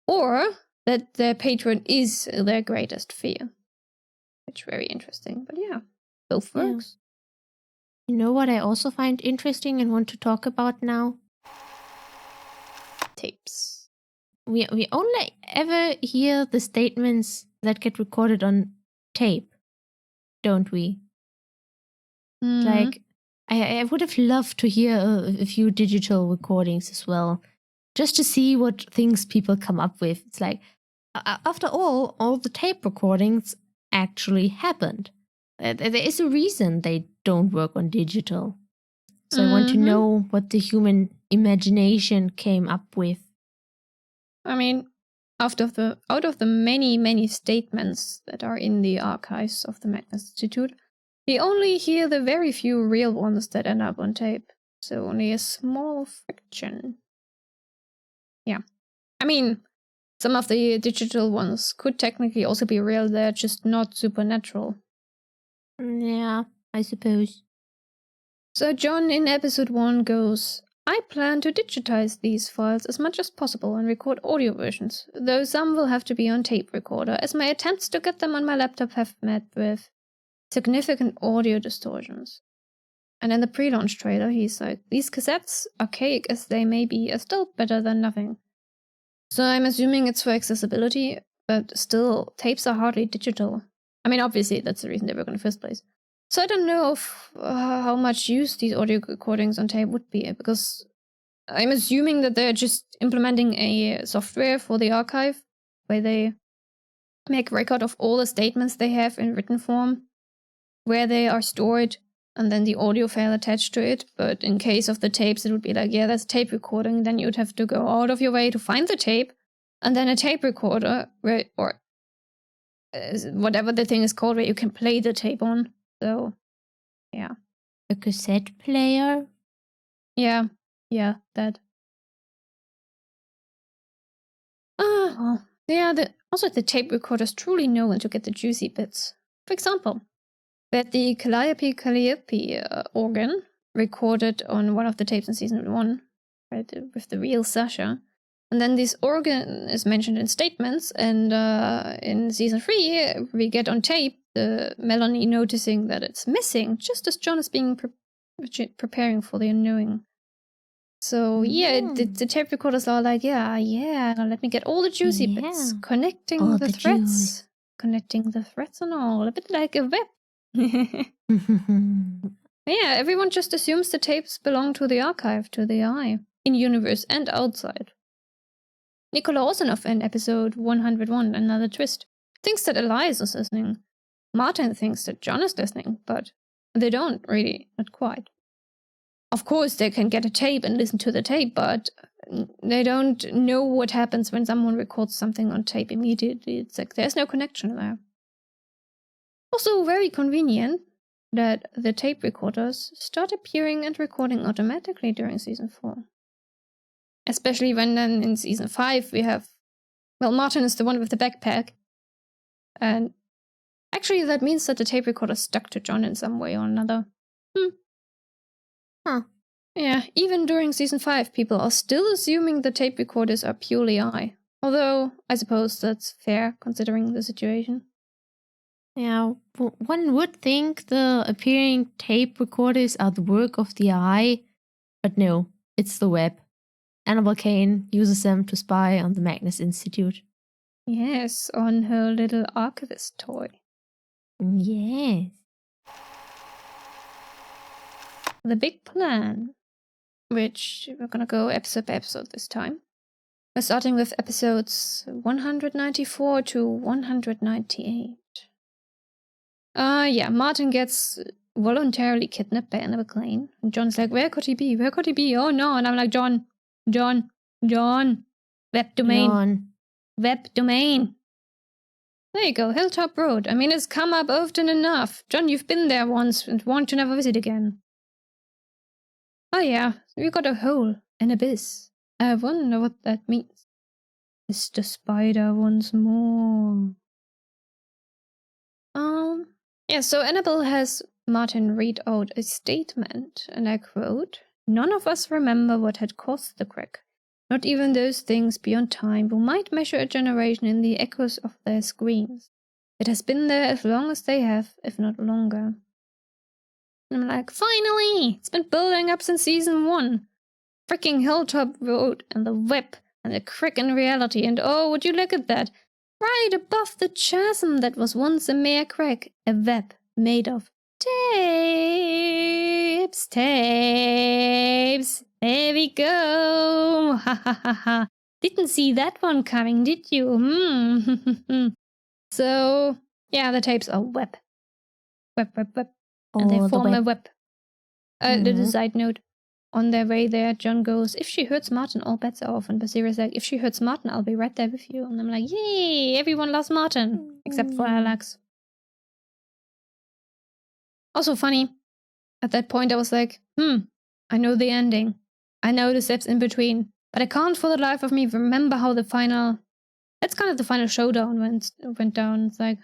or that their patron is their greatest fear. Which is very interesting, but yeah, both works. You know what I also find interesting and want to talk about now? Tapes. We only ever hear the statements that get recorded on tape, don't we? Mm-hmm. Like, I would have loved to hear a few digital recordings as well, just to see what things people come up with. It's like, after all the tape recordings actually happened. There is a reason they don't work on digital. So I want to know what the human imagination came up with. I mean, out of the many, many statements that are in the archives of the Magnus Institute, we only hear the very few real ones that end up on tape. So only a small fraction. Yeah. I mean, some of the digital ones could technically also be real, they're just not supernatural. Yeah, I suppose. So John in episode 1 goes, I plan to digitize these files as much as possible and record audio versions, though some will have to be on tape recorder, as my attempts to get them on my laptop have met with significant audio distortions. And in the pre-launch trailer, he's like, these cassettes, archaic as they may be, are still better than nothing. So I'm assuming it's for accessibility, but still, tapes are hardly digital. I mean, obviously, that's the reason they work in the first place. So I don't know how much use these audio recordings on tape would be, because I'm assuming that they're just implementing a software for the archive, where they make record of all the statements they have in written form, where they are stored, and then the audio file attached to it. But in case of the tapes, it would be like, yeah, that's tape recording. Then you'd have to go out of your way to find the tape, and then a tape recorder, or whatever the thing is called, where you can play the tape on. So, yeah. A cassette player? Yeah, that. Well, yeah, also the tape recorders truly know when to get the juicy bits. For example, that the Calliope organ recorded on one of the tapes in season 1, right, with the real Sasha. And then this organ is mentioned in statements, and in season 3, we get on tape the Melanie noticing that it's missing, just as John is being preparing for the unknowing. So yeah, the tape recorders are like, yeah, let me get all the juicy bits, connecting all the threads, connecting the threads and all, a bit like a web. Yeah, everyone just assumes the tapes belong to the archive, to the eye. in-universe and outside. Nicola Osanov in episode 101, Another Twist, thinks that Elias is listening. Martin thinks that John is listening, but they don't really, not quite. Of course, they can get a tape and listen to the tape, but they don't know what happens when someone records something on tape immediately. It's like there's no connection there. Also very convenient that the tape recorders start appearing and recording automatically during season 4. Especially when then in season 5 we have, well, Martin is the one with the backpack. And actually that means that the tape recorder stuck to John in some way or another. Huh. Yeah, even during season 5, people are still assuming the tape recorders are purely eye. Although, I suppose that's fair considering the situation. Yeah, one would think the appearing tape recorders are the work of the eye, but no, it's the web. Annabelle Kane uses them to spy on the Magnus Institute. Yes, on her little Archivist toy. Yes. The big plan, which we're gonna go episode by episode this time. We're starting with episodes 194 to 198. Martin gets voluntarily kidnapped by Annabelle Kane. And John's like, where could he be? Where could he be? Oh no. And I'm like, John. Web domain. Web domain. There you go, Hilltop Road. I mean, it's come up often enough. John, you've been there once and want to never visit again. Oh yeah, we got a hole, an abyss. I wonder what that means. Mr. Spider once more. So Annabelle has Martin read out a statement, and I quote, "None of us remember what had caused the crack. Not even those things beyond time who might measure a generation in the echoes of their screams. It has been there as long as they have, if not longer." And I'm like, finally! It's been building up since season 1. Freaking Hilltop Road and the web and the crack in reality, and oh, would you look at that? Right above the chasm that was once a mere crack, a web made of tapes. There we go. Ha ha ha ha. Didn't see that one coming, did you? So, yeah, the tapes are web. Web. And they form a web. Little side note. On their way there, John goes, "If she hurts Martin, all bets are off." And Basira's like, "If she hurts Martin, I'll be right there with you." And I'm like, yay! Everyone loves Martin. Except for Alex. Also funny. At that point, I was like, I know the ending. I know the steps in between. But I can't for the life of me remember how the final... That's kind of the final showdown went down. It's like,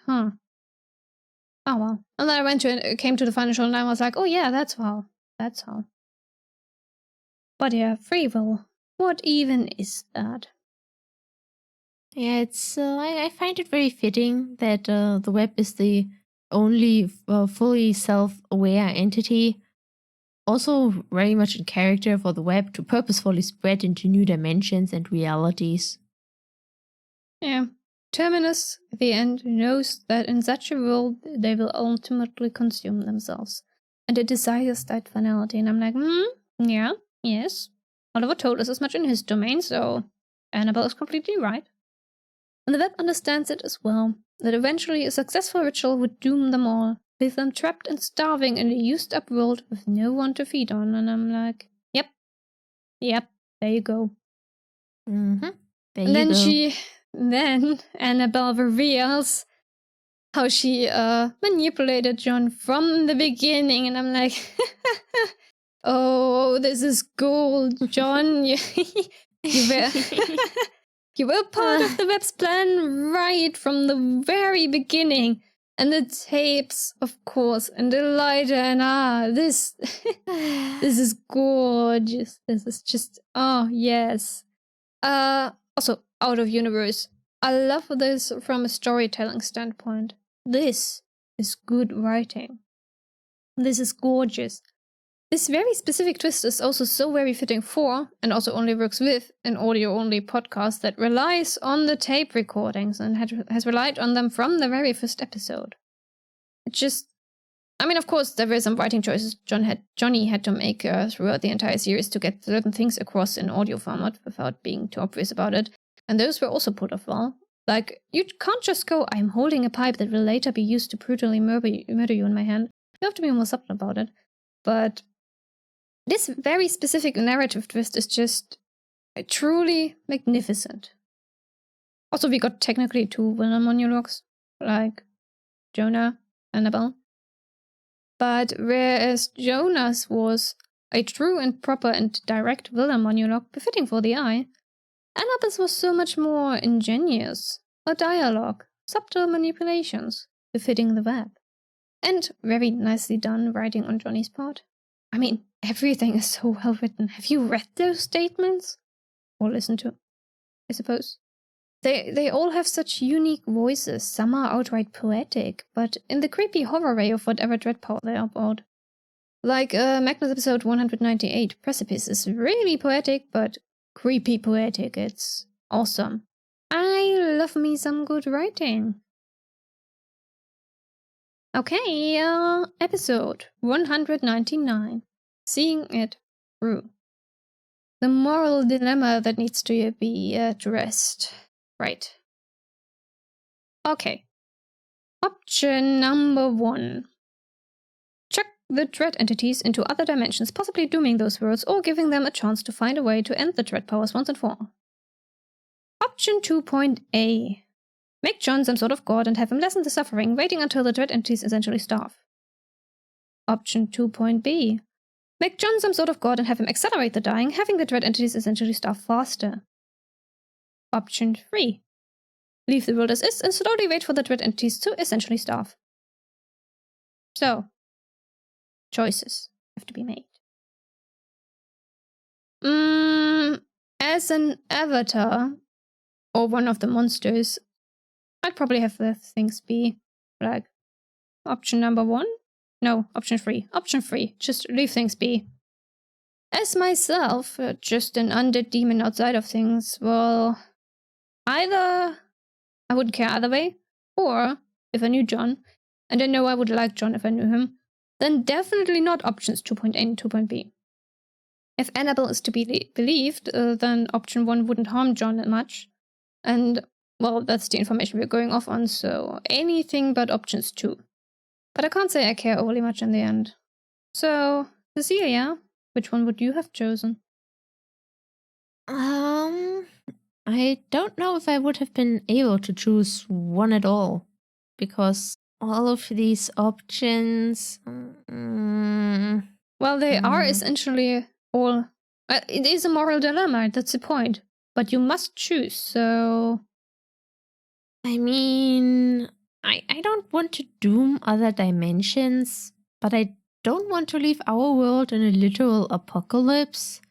Oh well. And then I came to the final showdown and I was like, oh yeah, that's how. But yeah, free will. What even is that? Yeah, it's. I find it very fitting that the web is the only fully self-aware entity. Also, very much in character for the web to purposefully spread into new dimensions and realities. Yeah. Terminus, at the end, knows that in such a world they will ultimately consume themselves. And it desires that finality. And I'm like, yeah. Yes, Oliver told us as much in his domain, so Annabelle is completely right. And the web understands it as well, that eventually a successful ritual would doom them all, leave them trapped and starving in a used-up world with no one to feed on. And I'm like, yep, there you go. There and you then go. Then Annabelle reveals how she manipulated John from the beginning, and I'm like, oh, this is gold, John. You were part of the web's plan right from the very beginning. And the tapes, of course, and the lighter, and this is gorgeous. This is just, oh, yes. Also, out of universe. I love this from a storytelling standpoint. This is good writing. This is gorgeous. This very specific twist is also so very fitting for, and also only works with, an audio-only podcast that relies on the tape recordings and has relied on them from the very first episode. It just I mean, of course, there were some writing choices Johnny had to make throughout the entire series to get certain things across in audio format without being too obvious about it. And those were also pulled off well. Like, you can't just go, I'm holding a pipe that will later be used to brutally murder you in my hand. You have to be more subtle about it. But this very specific narrative twist is just truly magnificent. Also, we got technically 2 villain monologues, like Jonah, Annabelle. But whereas Jonah's was a true and proper and direct villain monologue befitting for the eye, Annabelle's was so much more ingenious, a dialogue, subtle manipulations, befitting the web. And very nicely done writing on Johnny's part. I mean, everything is so well written. Have you read those statements? Or listened to, I suppose. They all have such unique voices. Some are outright poetic, but in the creepy horror way of whatever dread power they're about. Like Magnus episode 198, Precipice, is really poetic, but creepy poetic. It's awesome. I love me some good writing. Okay, episode 199. Seeing it through. The moral dilemma that needs to be addressed. Right. Okay. Option number 1. Chuck the dread entities into other dimensions, possibly dooming those worlds or giving them a chance to find a way to end the dread powers once and for all. Option 2.A. Make John some sort of god and have him lessen the suffering, waiting until the dread entities essentially starve. Option 2.B. Make John some sort of god and have him accelerate the dying, having the dread entities essentially starve faster. Option 3. Leave the world as is and slowly wait for the dread entities to essentially starve. So, choices have to be made. As an avatar, or one of the monsters, I'd probably have the things be like option number 1? No, option 3. Option 3. Just leave things be. As myself, just an undead demon outside of things, well, either I wouldn't care either way, or if I knew John, and I know I would like John if I knew him, then definitely not options 2.A and 2.B. If Annabelle is to be believed, then option 1 wouldn't harm John that much, and, well, that's the information we're going off on, so anything but options 2. But I can't say I care overly much in the end. So, Cecilia, which one would you have chosen? I don't know if I would have been able to choose one at all, because all of these options... Well, they are essentially all... it is a moral dilemma, that's the point. But you must choose, so... I mean, I don't want to doom other dimensions, but I don't want to leave our world in a literal apocalypse.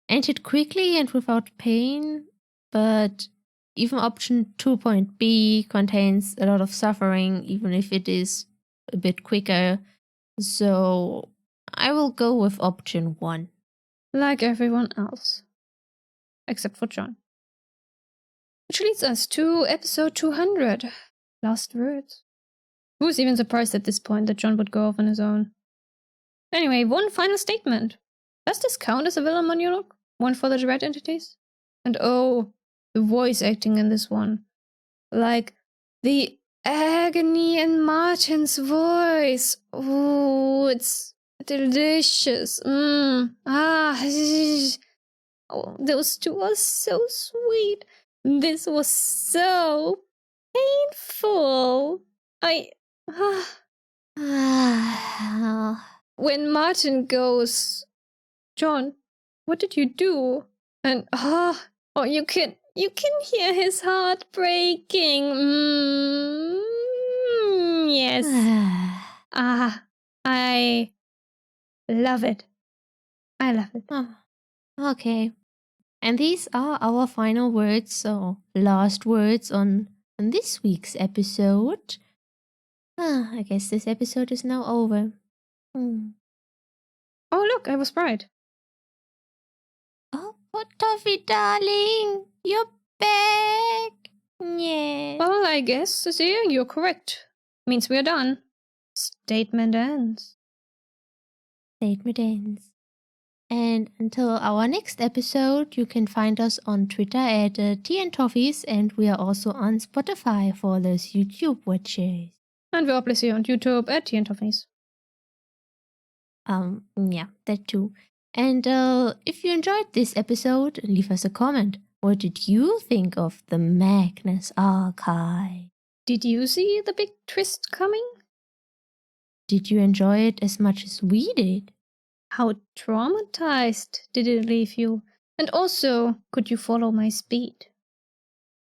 End it quickly and without pain, but even option 2.B contains a lot of suffering, even if it is a bit quicker. So I will go with option 1. Like everyone else. Except for John. Which leads us to episode 200. Last words. Who's even surprised at this point that John would go off on his own? Anyway, one final statement. Does this count as a villain monologue? One for the dread entities? And oh, the voice acting in this one. Like, the agony in Martin's voice. Oh, it's delicious. Oh, those two are so sweet. This was so painful. When Martin goes, John, what did you do? And you can hear his heart breaking. Yes. I love it. I love it. Oh, okay. And these are our final words, so last words on this week's episode. I guess this episode is now over. Oh, look, I was right. Oh, Toffee, darling, you're back. Yeah. Well, I guess, Cecilia, you're correct. Means we're done. Statement ends. Statement ends. And until our next episode, you can find us on Twitter at Tea and Toffies, and we are also on Spotify for those YouTube watchers. And we're obviously on YouTube at Tea and Toffies. Yeah, that too. And if you enjoyed this episode, leave us a comment. What did you think of the Magnus Archive? Did you see the big twist coming? Did you enjoy it as much as we did? How traumatized did it leave you? And also, could you follow my speed?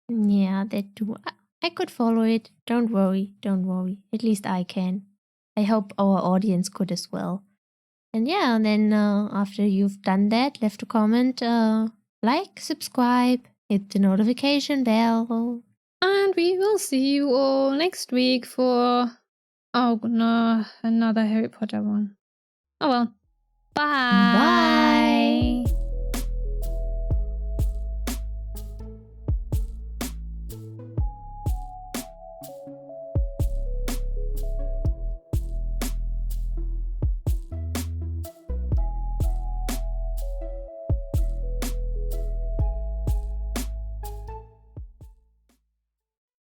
Yeah, that too. I could follow it. Don't worry. At least I can. I hope our audience could as well. And yeah, and then after you've done that, left a comment, like, subscribe, hit the notification bell. And we will see you all next week for... Oh no, another Harry Potter one. Oh well. Bye. Bye.